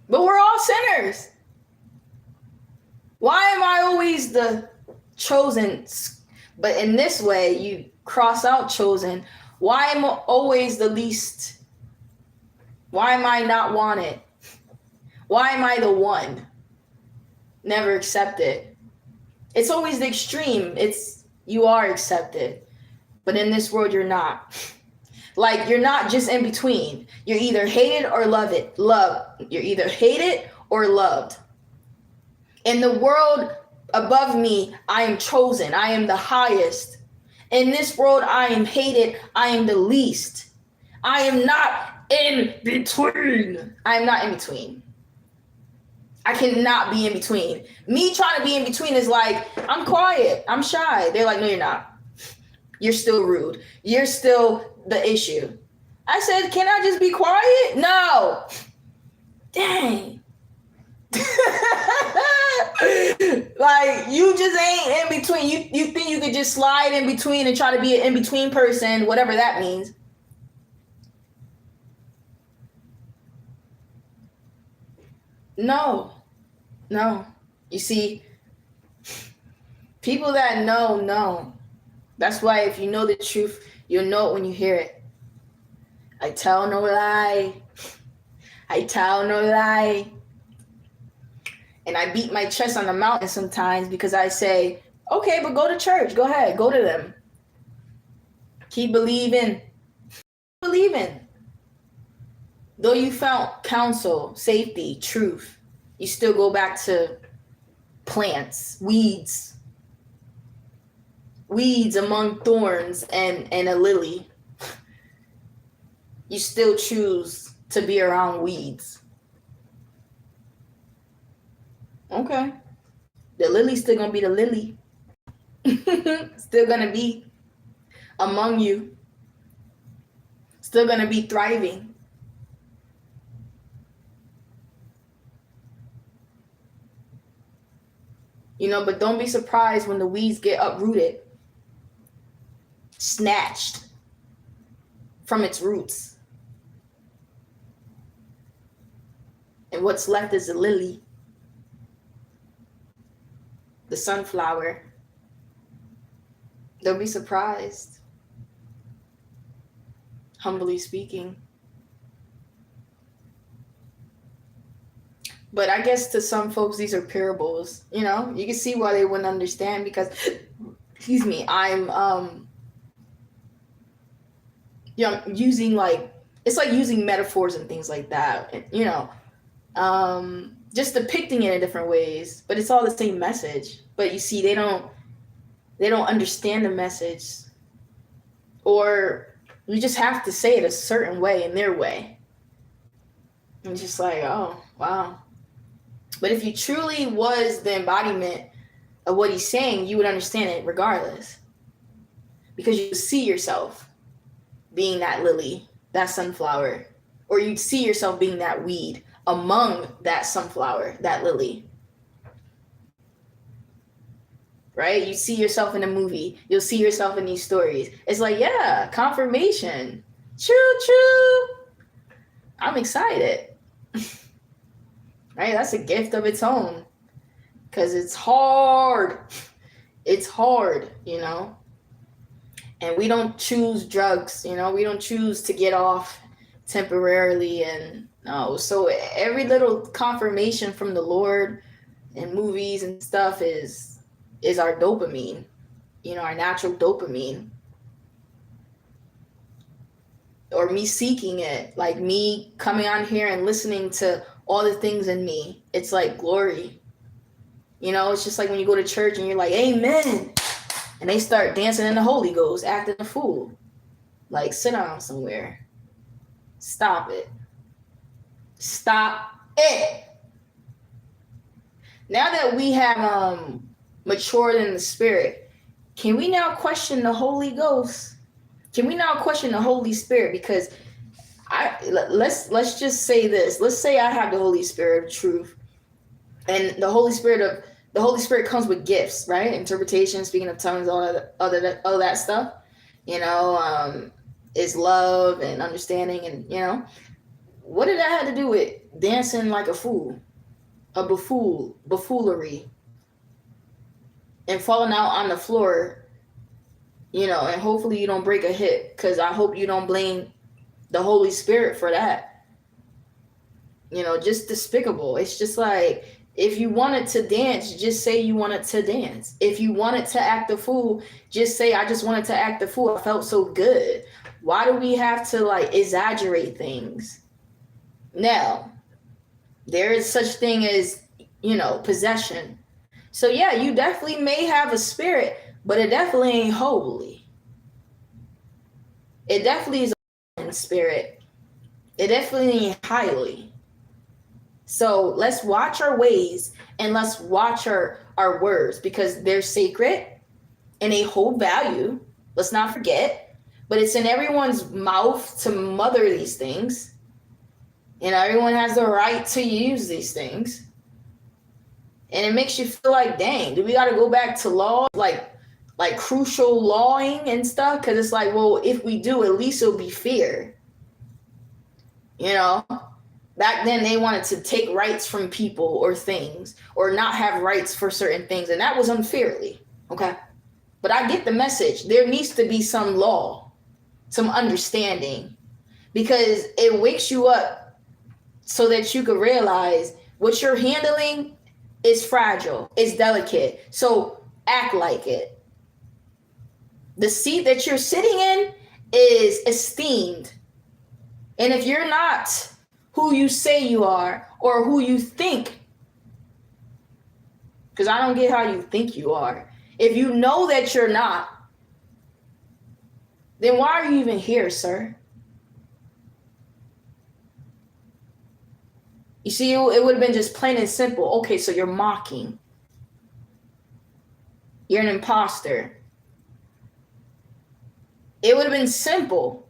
but we're all sinners. Why am I always the chosen? But in this way, you cross out chosen. Why am I always the least? Why am I not wanted? Why am I the one? Never accepted. It's always the extreme. It's you are accepted, but in this world, you're not. Like you're not just in between. You're either hated or loved. You're either hated or loved. In the world above me, I am chosen. I am the highest. In this world, I am hated. I am the least. I am not in between. I am not in between. I cannot be in between. Me trying to be in between is like, I'm quiet. I'm shy. They're like, no, you're not. You're still rude. You're still the issue. I said, can I just be quiet? No. Dang. Like you just ain't in between. You think you could just slide in between and try to be an in-between person, whatever that means. No. You see, people that know. That's why if you know the truth, you'll know it when you hear it. I tell no lie. I tell no lie. And I beat my chest on the mountain sometimes because I say, okay, but go to church. Go ahead. Go to them. Keep believing. Believing. Though you found counsel, safety, truth, you still go back to plants, weeds among thorns and a lily. You still choose to be around weeds. Okay. The lily's still gonna be the lily. Still gonna be among you. Still gonna be thriving. But don't be surprised when the weeds get uprooted, snatched from its roots. And what's left is the lily, the sunflower. Don't be surprised, humbly speaking. But I guess to some folks, these are parables. You can see why they wouldn't understand because, excuse me, I'm using it's like using metaphors and things like that. Just depicting it in different ways, but it's all the same message. But you see, they don't understand the message, or you just have to say it a certain way in their way. And it's just like, oh wow. But if you truly was the embodiment of what he's saying, you would understand it regardless. Because you see yourself being that lily, that sunflower, or you'd see yourself being that weed among that sunflower, that lily. Right? You see yourself in a movie. You'll see yourself in these stories. It's like, yeah, confirmation. Choo-choo. I'm excited. Right? That's a gift of its own. Because it's hard. It's hard, you know? And we don't choose drugs, you know? We don't choose to get off temporarily. And no. So every little confirmation from the Lord in movies and stuff is our dopamine, you know, our natural dopamine. Or me seeking it, like me coming on here and listening to all the things in me. It's like glory. You know, it's just like when you go to church and you're like, amen. And they start dancing in the Holy Ghost, acting a fool. Like, sit down somewhere. Stop it. Stop it. Now that we have matured in the spirit, can we now question the Holy Ghost? Can we now question the Holy Spirit? Because let's just say this. Let's say I have the Holy Spirit of truth, and the Holy Spirit comes with gifts, right? Interpretation, speaking of tongues, all that stuff. You know, is love and understanding, and you know, what did that have to do with dancing like a fool, a buffoonery? And falling out on the floor, you know, and hopefully you don't break a hip, because I hope you don't blame the Holy Spirit for that. You know, just despicable. It's just like, if you wanted to dance, just say you wanted to dance. If you wanted to act a fool, just say, I just wanted to act a fool. I felt so good. Why do we have to like exaggerate things? Now, there is such thing as, you know, possession. So yeah, you definitely may have a spirit, but it definitely ain't holy. It definitely is a spirit. It definitely ain't highly. So let's watch our ways and let's watch our words, because they're sacred and they hold value. Let's not forget. But it's in everyone's mouth to mother these things. And everyone has the right to use these things. And it makes you feel like, dang, do we got to go back to law, like crucial lawing and stuff? Because it's like, well, if we do, at least it'll be fair. You know, back then they wanted to take rights from people or things, or not have rights for certain things. And that was unfairly. Okay. But I get the message. There needs to be some law, some understanding, because it wakes you up so that you can realize what you're handling is fragile, it's delicate. So act like it. The seat that you're sitting in is esteemed. And if you're not who you say you are, or who you think, because I don't get how you think you are. If you know that you're not, then why are you even here, sir? You see, it would have been just plain and simple. Okay, so you're mocking. You're an imposter. It would have been simple,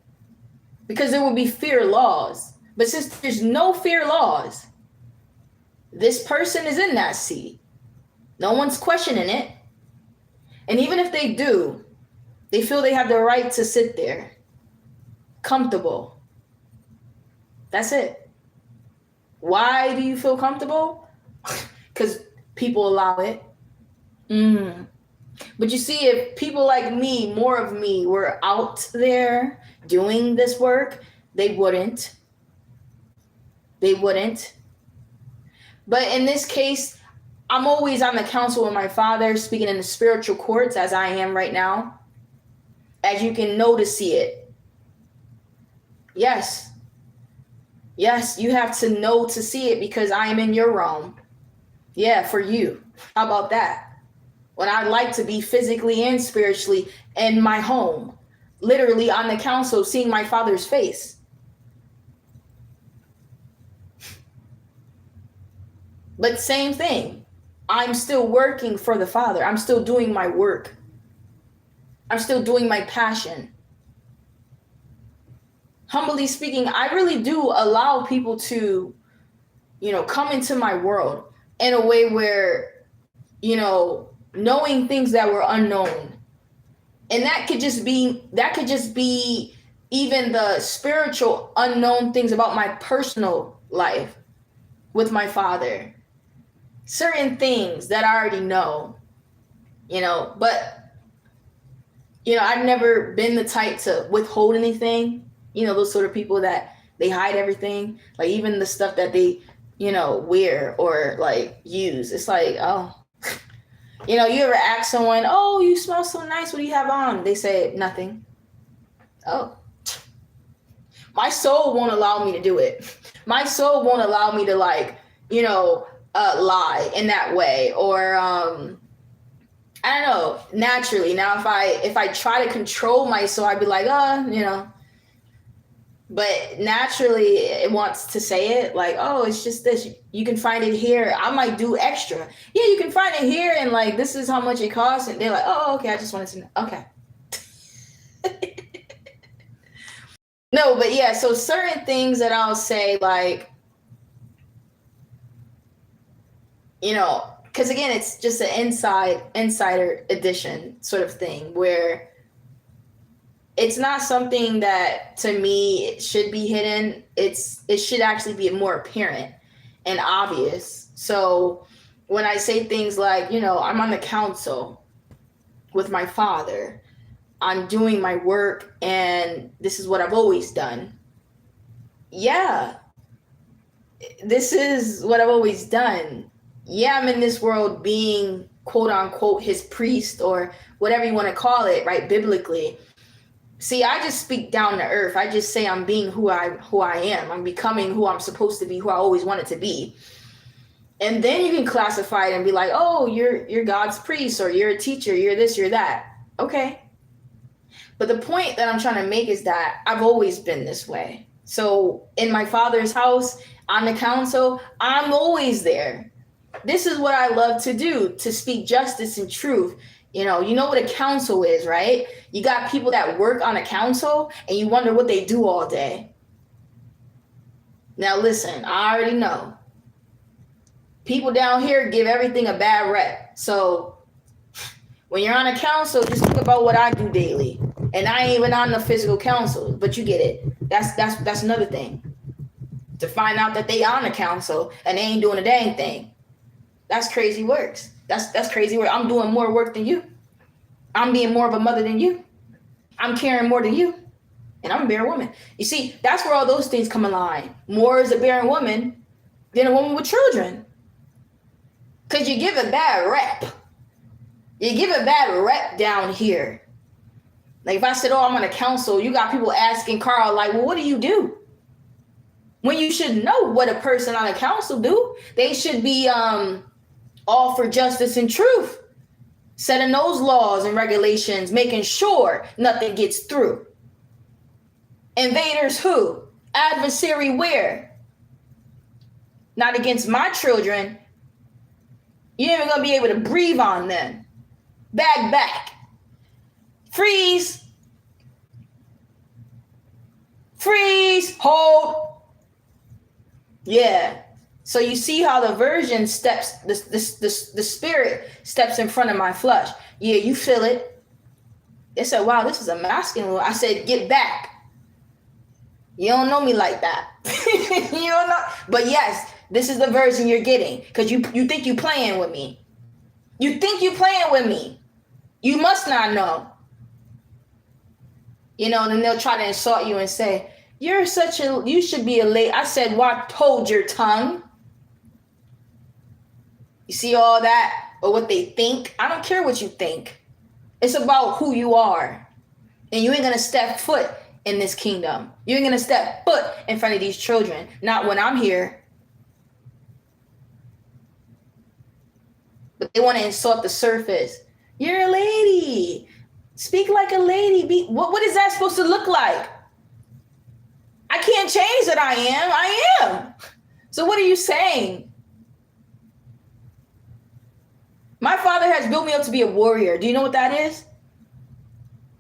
because there would be fear laws. But since there's no fear laws, this person is in that seat. No one's questioning it. And even if they do, they feel they have the right to sit there, comfortable. That's it. Why do you feel comfortable? Because people allow it. But you see, if people like me, more of me, were out there doing this work, they wouldn't. They wouldn't. But in this case, I'm always on the council with my Father, speaking in the spiritual courts, as I am right now. As you can know to see it. Yes. Yes, you have to know to see it, because I am in your realm. Yeah, for you. How about that? When I like to be physically and spiritually in my home, literally on the council, seeing my Father's face. But same thing. I'm still working for the Father. I'm still doing my work. I'm still doing my passion. Humbly speaking, I really do allow people to, come into my world in a way where, knowing things that were unknown. And that could just be even the spiritual unknown things about my personal life with my Father. Certain things that I already know, but I've never been the type to withhold anything. Those sort of people that they hide everything, like even the stuff that they, wear or like use. It's like, oh, you ever ask someone, oh, you smell so nice. What do you have on? They say nothing. Oh, my soul won't allow me to do it. My soul won't allow me to lie in that way, or I don't know, naturally. Now, if I try to control my soul, I'd be like, but naturally it wants to say it like, oh, it's just this. You can find it here. I might do extra. Yeah, you can find it here, and like, this is how much it costs. And they're like, oh, okay, I just wanted to know. Okay. No, but yeah, so certain things that I'll say, like, because again, it's just an insider edition sort of thing where it's not something that to me it should be hidden. It should actually be more apparent and obvious. So when I say things like, I'm on the council with my Father, I'm doing my work, and this is what I've always done. Yeah, this is what I've always done. Yeah, I'm in this world being quote unquote his priest, or whatever you want to call it, right? Biblically. See, I just speak down to earth. I just say I'm being who I am. I'm becoming who I'm supposed to be, who I always wanted to be. And then you can classify it and be like, oh, you're God's priest, or you're a teacher, you're this, you're that. Okay. But the point that I'm trying to make is that I've always been this way. So in my Father's house, on the council, I'm always there. This is what I love to do, to speak justice and truth. You know what a council is, right? You got people that work on a council and you wonder what they do all day. Now listen, I already know. People down here give everything a bad rep. So when you're on a council, just think about what I do daily. And I ain't even on the physical council, but you get it. That's another thing. To find out that they on the council and they ain't doing a dang thing. That's crazy works. That's crazy work. I'm doing more work than you. I'm being more of a mother than you. I'm caring more than you. And I'm a barren woman. You see, that's where all those things come in line. More is a barren woman than a woman with children. Because you give a bad rep. You give a bad rep down here. Like if I said, oh, I'm on a council, you got people asking Carl, like, well, what do you do? When you should know what a person on a council do. They should be all for justice and truth, setting those laws and regulations, making sure nothing gets through. Invaders who? Adversary where? Not against my children. You ain't even gonna be able to breathe on them. Back. Freeze. Hold. Yeah. So you see how the version steps, the spirit steps in front of my flesh. Yeah, you feel it. They said, wow, this is a masculine. I said, get back. You don't know me like that. You don't know. But yes, this is the version you're getting because you think you playing with me. You think you playing with me. You must not know. And then they'll try to insult you and say, you should be a lady. I said, what? Hold your tongue. You see all that or what they think? I don't care what you think. It's about who you are. And you ain't going to step foot in this kingdom. You ain't going to step foot in front of these children. Not when I'm here. But they want to insult the surface. You're a lady. Speak like a lady. What is that supposed to look like? I can't change that I am. So what are you saying? has built me up to be a warrior. Do you know what that is?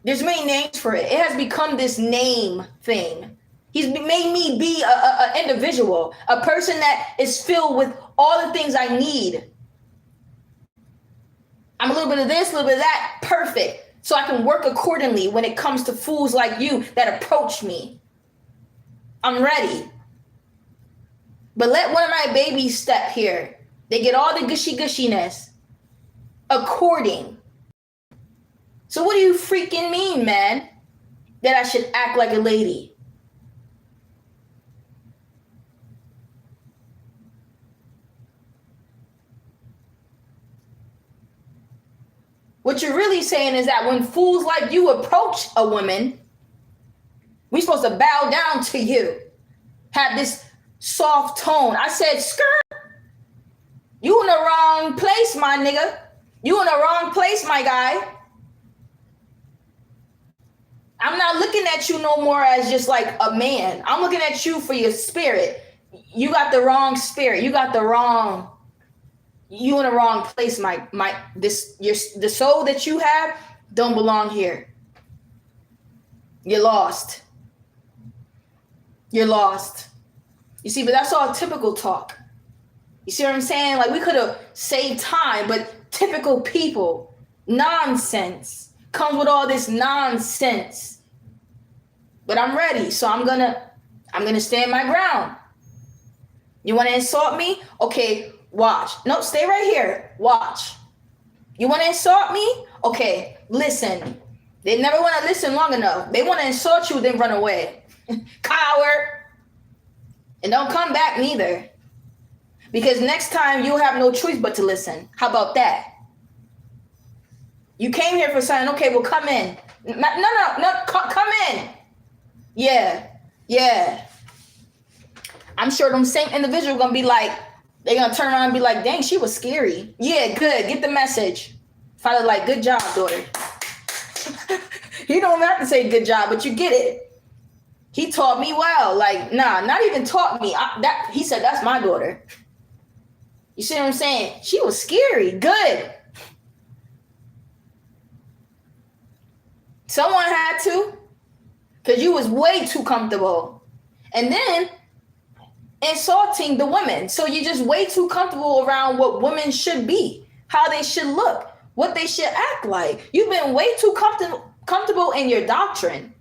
There's many names for it. It has become this name thing. He's made me be a individual, a person that is filled with all the things I need. I'm a little bit of this, a little bit of that, perfect. So I can work accordingly when it comes to fools like you that approach me. I'm ready. But let one of my babies step here. They get all the gushiness according. So what do you freaking mean, man? That I should act like a lady? What you're really saying is that when fools like you approach a woman, we're supposed to bow down to you. Have this soft tone. I said, skirt. You in the wrong place, my nigga. You in the wrong place, my guy. I'm not looking at you no more as just like a man. I'm looking at you for your spirit. You got the wrong spirit. You in the wrong place, the soul that you have don't belong here. You're lost. You're lost. You see, but that's all typical talk. You see what I'm saying? Like, we could have saved time, but typical people, nonsense, comes with all this nonsense. But I'm ready, so I'm gonna stand my ground. You want to insult me? Okay, watch. No, stay right here. Watch. You want to insult me? Okay, listen. They never want to listen long enough. They want to insult you, then run away. Coward. And don't come back neither. Because next time you'll have no choice but to listen. How about that? You came here for something. Okay, well, come in. No, come in. Yeah. I'm sure them same individual gonna be like, they're gonna turn around and be like, dang, she was scary. Yeah, good. Get the message. Father, like, good job, daughter. You don't have to say good job, but you get it. He taught me well. Like, nah, not even taught me. He said, that's my daughter. You see what I'm saying? She was scary. Good. Someone had to. Because you was way too comfortable. And then insulting the women. So you're just way too comfortable around what women should be, how they should look, what they should act like. You've been way too comfortable in your doctrine,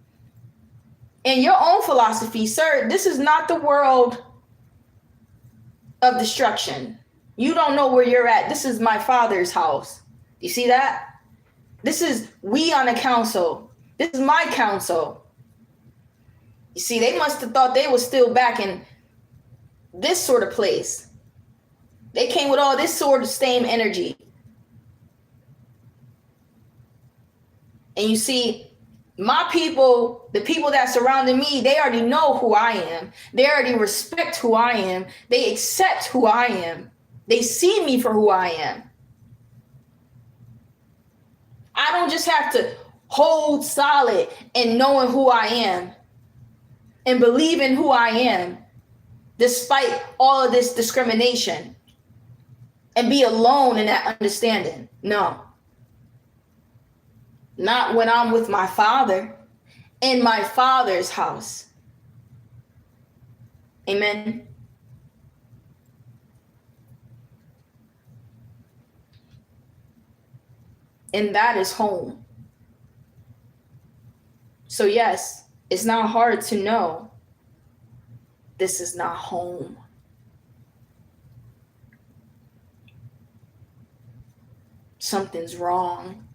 in your own philosophy. Sir, this is not the world of destruction. You don't know where you're at. This is my Father's house. You see that? This is we on the council. This is my council. You see, they must have thought they were still back in this sort of place. They came with all this sort of same energy. And you see, my people, the people that surrounded me, they already know who I am. They already respect who I am. They accept who I am. They see me for who I am. I don't just have to hold solid in knowing who I am and believe in who I am, despite all of this discrimination, and be alone in that understanding. No. Not when I'm with my Father, in my Father's house. Amen. And that is home. So yes, it's not hard to know this is not home. Something's wrong.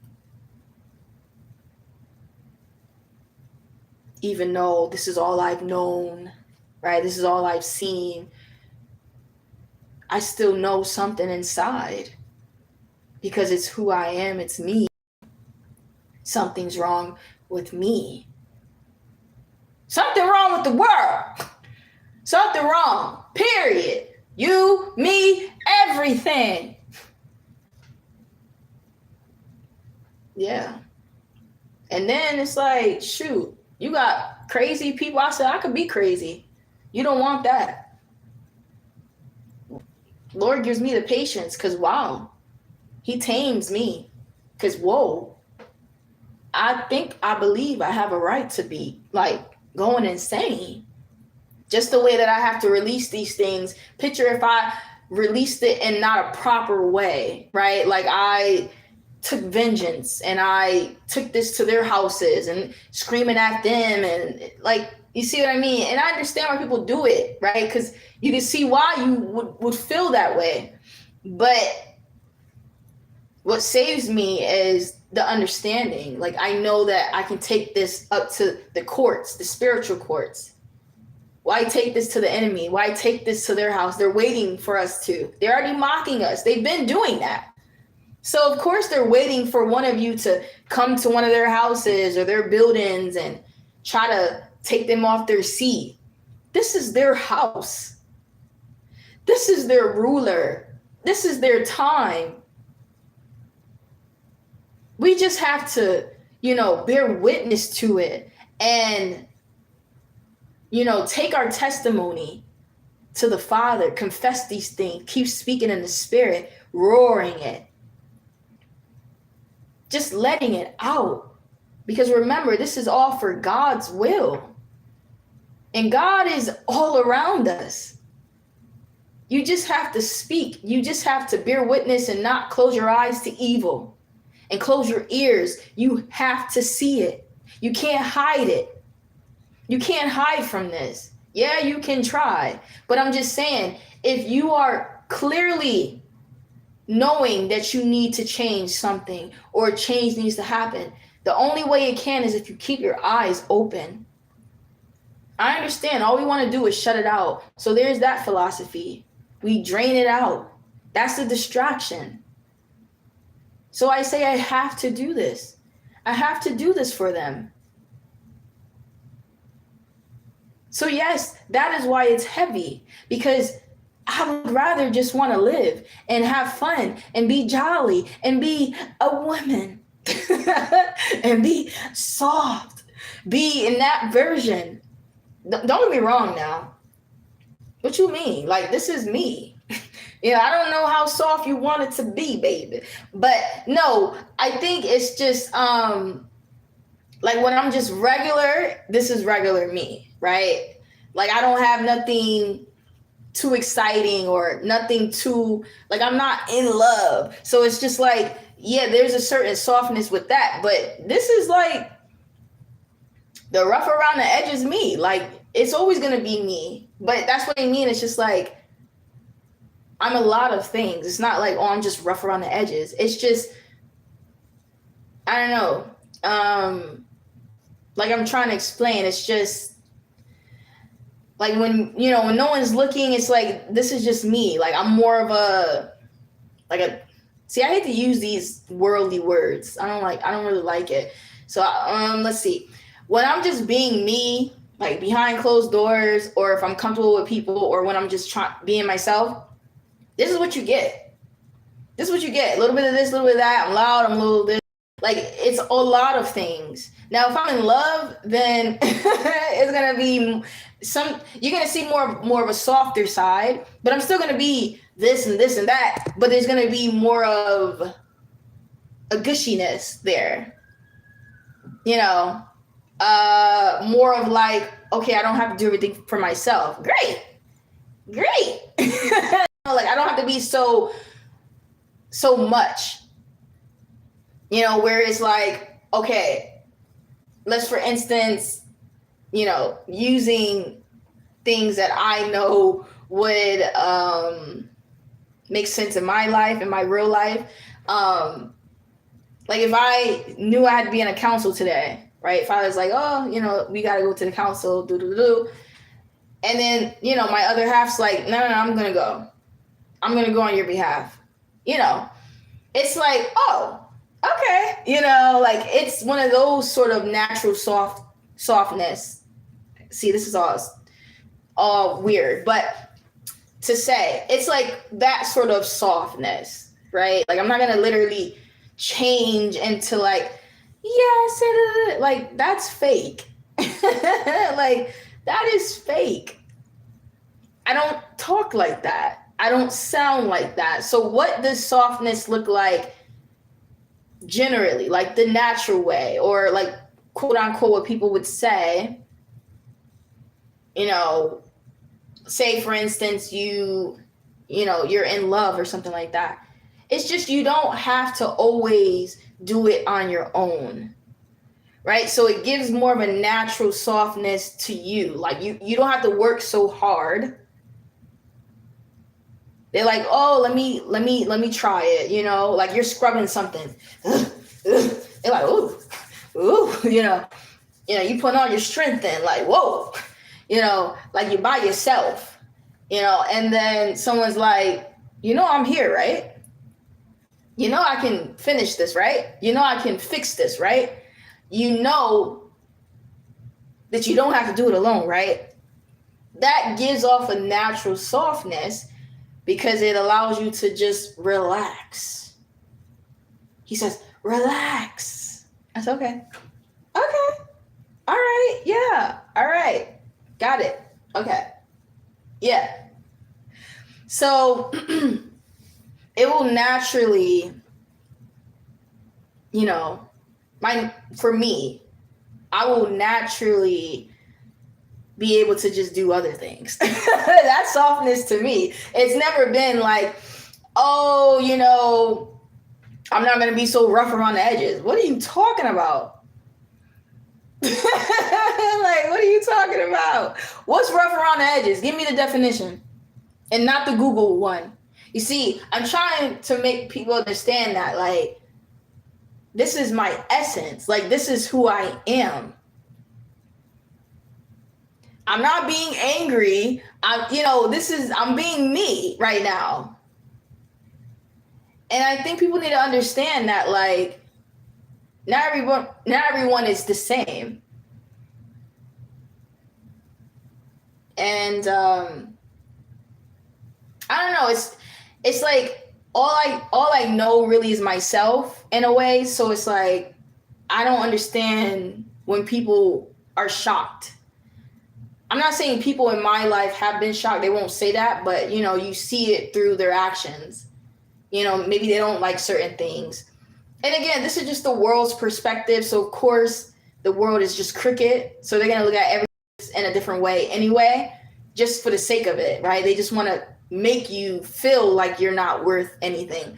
Even though this is all I've known, right? This is all I've seen. I still know something inside because it's who I am. It's me. Something's wrong with me. Something wrong with the world. Something wrong, period. You, me, everything. Yeah. And then it's like, shoot, you got crazy people. I said, I could be crazy. You don't want that. Lord gives me the patience because, wow, He tames me. Because, whoa, I believe I have a right to be like going insane. Just the way that I have to release these things. Picture if I released it in not a proper way, right? Like I took vengeance and I took this to their houses and screaming at them, and like, you see what I mean? And I understand why people do it, right? Because you can see why you would feel that way. But what saves me is the understanding. Like, I know that I can take this up to the courts, the spiritual courts. Why take this to the enemy? Why take this to their house? They're waiting for us to. They're already mocking us. They've been doing that. So, of course, they're waiting for one of you to come to one of their houses or their buildings and try to take them off their seat. This is their house. This is their ruler. This is their time. We just have to, bear witness to it and, take our testimony to the Father, confess these things, keep speaking in the Spirit, roaring it, just letting it out. Because remember, this is all for God's will. And God is all around us. You just have to speak. You just have to bear witness and not close your eyes to evil and close your ears. You have to see it. You can't hide it. You can't hide from this. Yeah, you can try. But I'm just saying, if you are clearly knowing that you need to change something or change needs to happen, the only way it can is if you keep your eyes open. I understand. All we want to do is shut it out. So there's that philosophy. We drain it out. That's the distraction. So I say I have to do this. I have to do this for them. So yes, that is why it's heavy, because I would rather just want to live and have fun and be jolly and be a woman and be soft, be in that version. Don't get me wrong now. What you mean? Like, this is me. I don't know how soft you want it to be, baby. But no, I think it's just like when I'm just regular, this is regular me, right? Like, I don't have nothing too exciting or nothing too, like, I'm not in love. So it's just like, yeah, there's a certain softness with that. But this is like the rough around the edges me. Like, it's always going to be me. But that's what I mean. It's just like, I'm a lot of things. It's not like, oh, I'm just rough around the edges. It's just, I don't know. Like I'm trying to explain, it's just like when no one's looking, it's like, this is just me. Like, I'm more of see, I hate to use these worldly words. I don't really like it. So, let's see. When I'm just being me, like behind closed doors, or if I'm comfortable with people, or when I'm just being myself, this is what you get. This is what you get. A little bit of this, a little bit of that. I'm loud, I'm a little this. Like, it's a lot of things. Now, if I'm in love, then it's going to be you're going to see more of a softer side, but I'm still going to be this and this and that, but there's going to be more of a gushiness there. More of like, okay, I don't have to do everything for myself. Great. Like, I don't have to be so much, where it's like, okay, let's, for instance, using things that I know would make sense in my life, in my real life. Like, if I knew I had to be in a council today, right? Father's like, oh, we got to go to the council, And then, my other half's like, no, I'm going to go. I'm going to go on your behalf. It's like, oh, okay. Like, it's one of those sort of natural softness. See, this is all weird, but to say, it's like that sort of softness, right? Like, I'm not going to literally change into like, yes, like, that's fake. Like, that is fake. I don't talk like that. I don't sound like that. So what does softness look like generally, like the natural way, or like quote unquote what people would say, you know, say for instance you're in love or something like that. It's just you don't have to always do it on your own, right? So it gives more of a natural softness to you. Like you don't have to work so hard. They're like, oh, let me try it, like you're scrubbing something. They're like, ooh, you put on your strength in, like, whoa, like you're by yourself, and then someone's like, I'm here, right? I can finish this, right? I can fix this, right? That you don't have to do it alone, right? That gives off a natural softness because it allows you to just relax. He says, relax. That's okay. Okay. All right. Yeah. All right. Got it. Okay. Yeah. So it will naturally, for me, I will naturally be able to just do other things. That softness to me, it's never been like, oh, I'm not going to be so rough around the edges. What are you talking about? Like, what are you talking about? What's rough around the edges? Give me the definition and not the Google one. You see, I'm trying to make people understand that, like, this is my essence. Like, this is who I am. I'm not being angry. I'm being me right now. And I think people need to understand that, like, not everyone is the same. And I don't know, it's like all I know really is myself in a way. So it's like I don't understand when people are shocked. I'm not saying people in my life have been shocked. They won't say that, but you see it through their actions. Maybe they don't like certain things. And again, this is just the world's perspective. So of course the world is just cricket. So they're going to look at everything in a different way anyway, just for the sake of it, right? They just want to make you feel like you're not worth anything.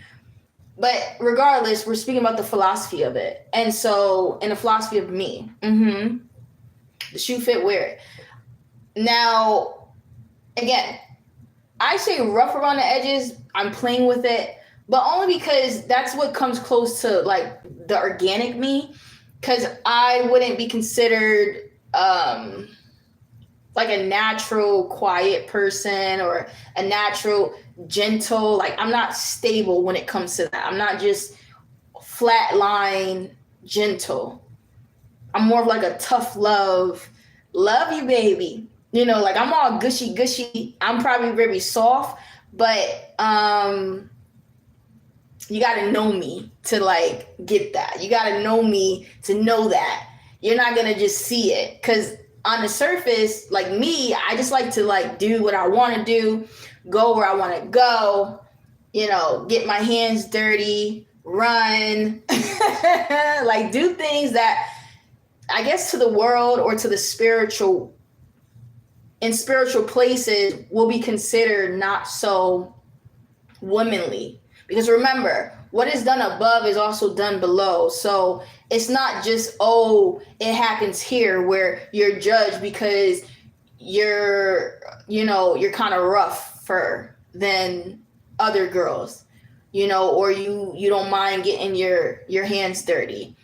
But regardless, we're speaking about the philosophy of it. And so in the philosophy of me, the shoe fit, wear it. Now, again, I say rough around the edges. I'm playing with it, but only because that's what comes close to like the organic me. Because I wouldn't be considered like a natural quiet person or a natural gentle. Like I'm not stable when it comes to that. I'm not just flatline gentle. I'm more of like a tough love you, baby. Like I'm all gushy. I'm probably very soft, but you got to know me to like get that. You got to know me to know that. You're not going to just see it, because on the surface, like me, I just like to like do what I want to do, go where I want to go, get my hands dirty, run, like do things that I guess to the world or to the spiritual places will be considered not so womanly. Because remember, what is done above is also done below. So it's not just, oh, it happens here where you're judged because you're kind of rougher than other girls, or you don't mind getting your hands dirty.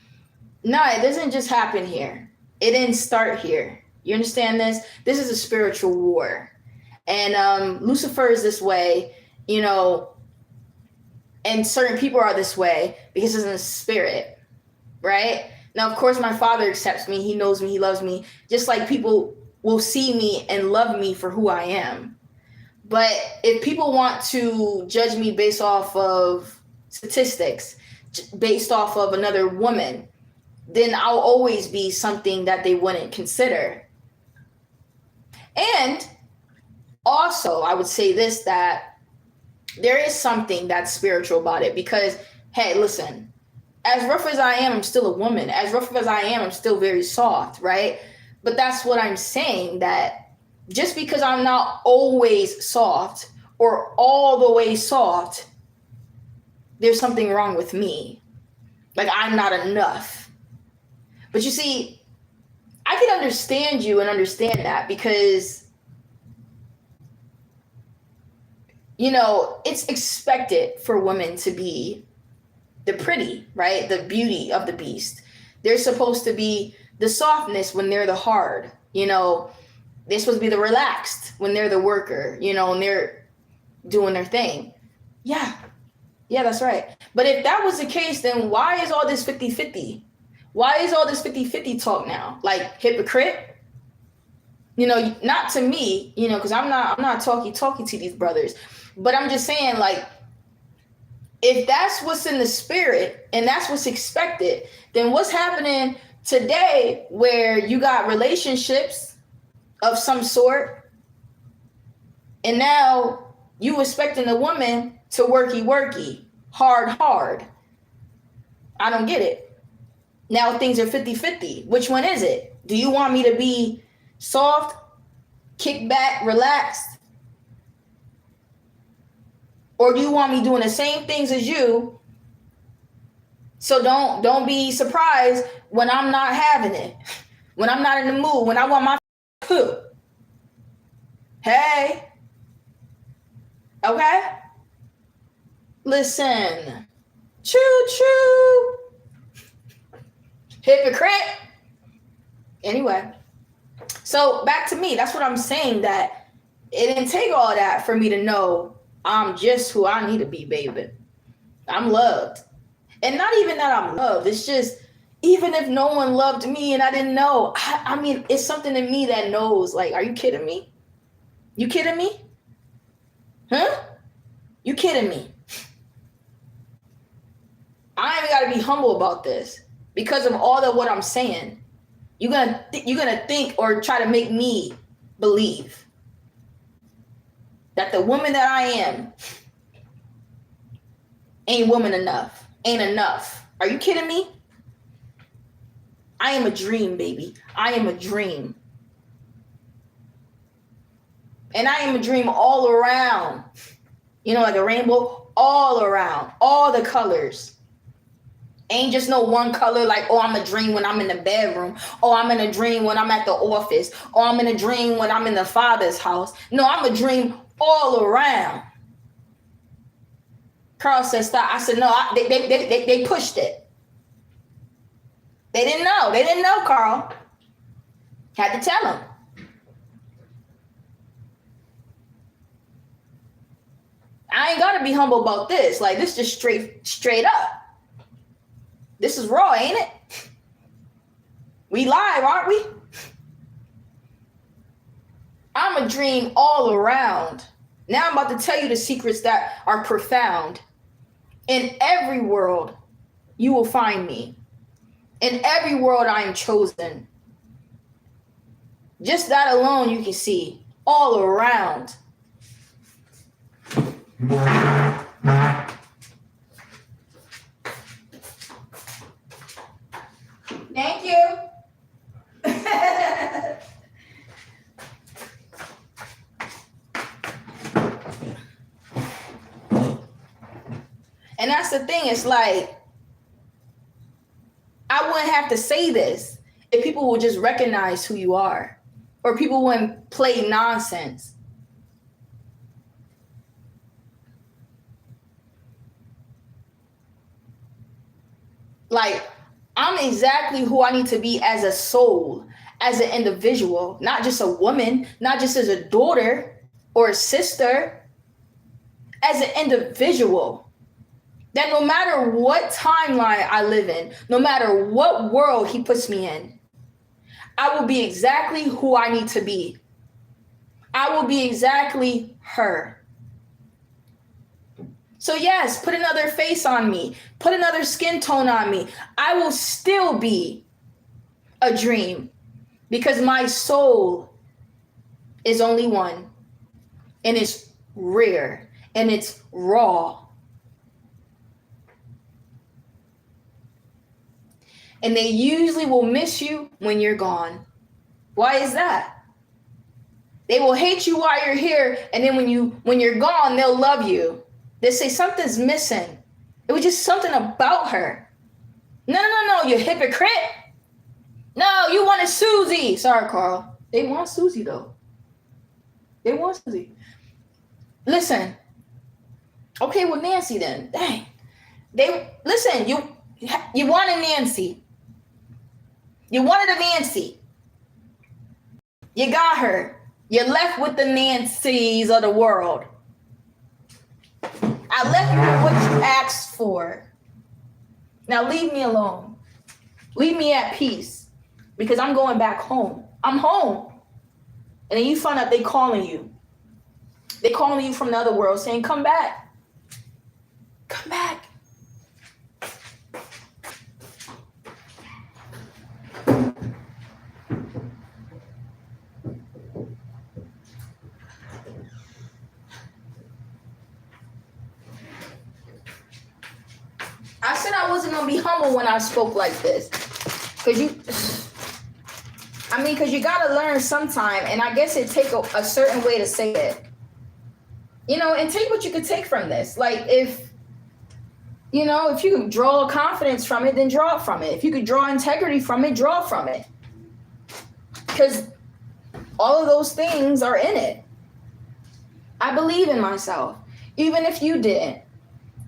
No, it doesn't just happen here. It didn't start here. You understand this? This is a spiritual war. And Lucifer is this way, and certain people are this way because it's in the spirit, right? Now, of course, my Father accepts me. He knows me. He loves me. Just like people will see me and love me for who I am. But if people want to judge me based off of statistics, based off of another woman, then I'll always be something that they wouldn't consider. And also, I would say this, that there is something that's spiritual about it because, hey, listen, as rough as I am, I'm still a woman. As rough as I am, I'm still very soft, right? But that's what I'm saying, that just because I'm not always soft or all the way soft, there's something wrong with me. Like, I'm not enough. But you see, I can understand you and understand that because, you know, it's expected for women to be the pretty, right? The beauty of the beast. They're supposed to be the softness when they're the hard, you know, they're supposed to be the relaxed when they're the worker, you know, and they're doing their thing. Yeah. Yeah, that's right. But if that was the case, then why is all this 50-50? Why is all this 50-50 talk now? Like, hypocrite? You know, not to me, you know, because I'm not talking to these brothers. But I'm just saying, like, if that's what's in the spirit and that's what's expected, then what's happening today where you got relationships of some sort and now you expecting a woman to worky, hard. I don't get it. Now things are 50-50. Which one is it? Do you want me to be soft, kick back, relaxed? Or do you want me doing the same things as you? So don't be surprised when I'm not having it. When I'm not in the mood, when I want my hey. Okay? Listen. Choo. Hypocrite. Anyway. So back to me. That's what I'm saying, that it didn't take all that for me to know I'm just who I need to be, baby. I'm loved. And not even that I'm loved. It's just, even if no one loved me and I didn't know, I mean, it's something in me that knows, like, are you kidding me? You kidding me? Huh? You kidding me? I ain't got to be humble about this because of all of what I'm saying. You're gonna think or try to make me believe that the woman that I am ain't woman enough, ain't enough. Are you kidding me? I am a dream, baby. I am a dream. And I am a dream all around. You know, like a rainbow, all around, all the colors. Ain't just no one color, like, oh, I'm a dream when I'm in the bedroom. Oh, I'm in a dream when I'm at the office. Oh, I'm in a dream when I'm in the Father's house. No, I'm a dream all around. Carl said, stop. I said, no, they pushed it. They didn't know. They didn't know, Carl. Had to tell them. I ain't got to be humble about this. Like, this just straight up. This is raw, ain't it? We live, aren't we? I'm a dream all around. Now I'm about to tell you the secrets that are profound. In every world, you will find me. In every world, I am chosen. Just that alone, you can see all around. Thank you. And that's the thing. It's like, I wouldn't have to say this if people would just recognize who you are, or people wouldn't play nonsense. Like, I'm exactly who I need to be as a soul, as an individual, not just a woman, not just as a daughter or a sister, as an individual. That no matter what timeline I live in, no matter what world he puts me in, I will be exactly who I need to be. I will be exactly her. So yes, put another face on me, put another skin tone on me. I will still be a dream because my soul is only one, and it's rare, and it's raw. And they usually will miss you when you're gone. Why is that? They will hate you while you're here, and then when you're gone, they'll love you. They say something's missing. It was just something about her. No, you hypocrite. No, you wanted Susie. Sorry, Carl. They want Susie though. They want Susie. Listen. Okay, well, Nancy then. Dang. Listen, you wanted Nancy. You wanted a Nancy. You got her. You're left with the Nancys of the world. I left you with what you asked for. Now leave me alone. Leave me at peace. Because I'm going back home. I'm home. And then you find out they calling you. They calling you from the other world saying, come back. Come back. I said I wasn't going to be humble when I spoke like this. Because you got to learn sometime. And I guess it take a certain way to say it. You know, and take what you could take from this. Like if you can draw confidence from it, then draw from it. If you could draw integrity from it, draw from it. Because all of those things are in it. I believe in myself, even if you didn't.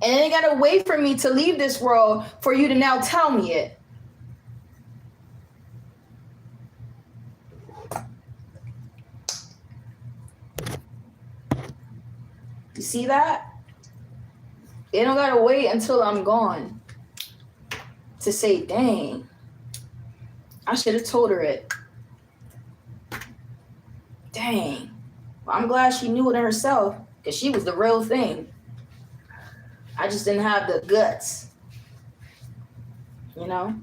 And it ain't got to wait for me to leave this world for you to now tell me it. You see that? They don't got to wait until I'm gone to say, dang, I should have told her it. Dang. Well, I'm glad she knew it herself because she was the real thing. I just didn't have the guts, you know?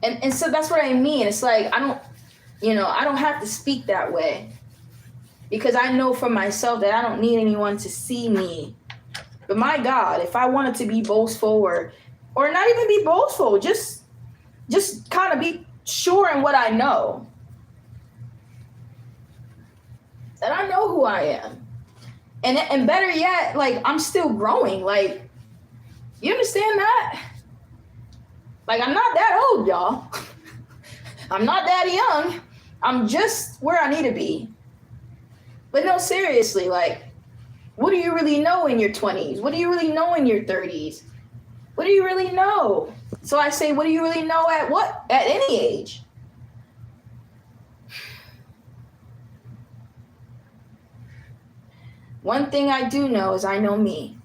And so that's what I mean. It's like, I don't have to speak that way because I know for myself that I don't need anyone to see me. But my God, if I wanted to be boastful or not even be boastful, just kind of be sure in what I know. That I know who I am. And better yet, like, I'm still growing. Like, you understand that? Like, I'm not that old, y'all. I'm not that young. I'm just where I need to be. But no, seriously, like, what do you really know in your 20s? What do you really know in your 30s? What do you really know? So I say, what do you really know at what? At any age? One thing I do know is I know me.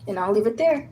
And I'll leave it there.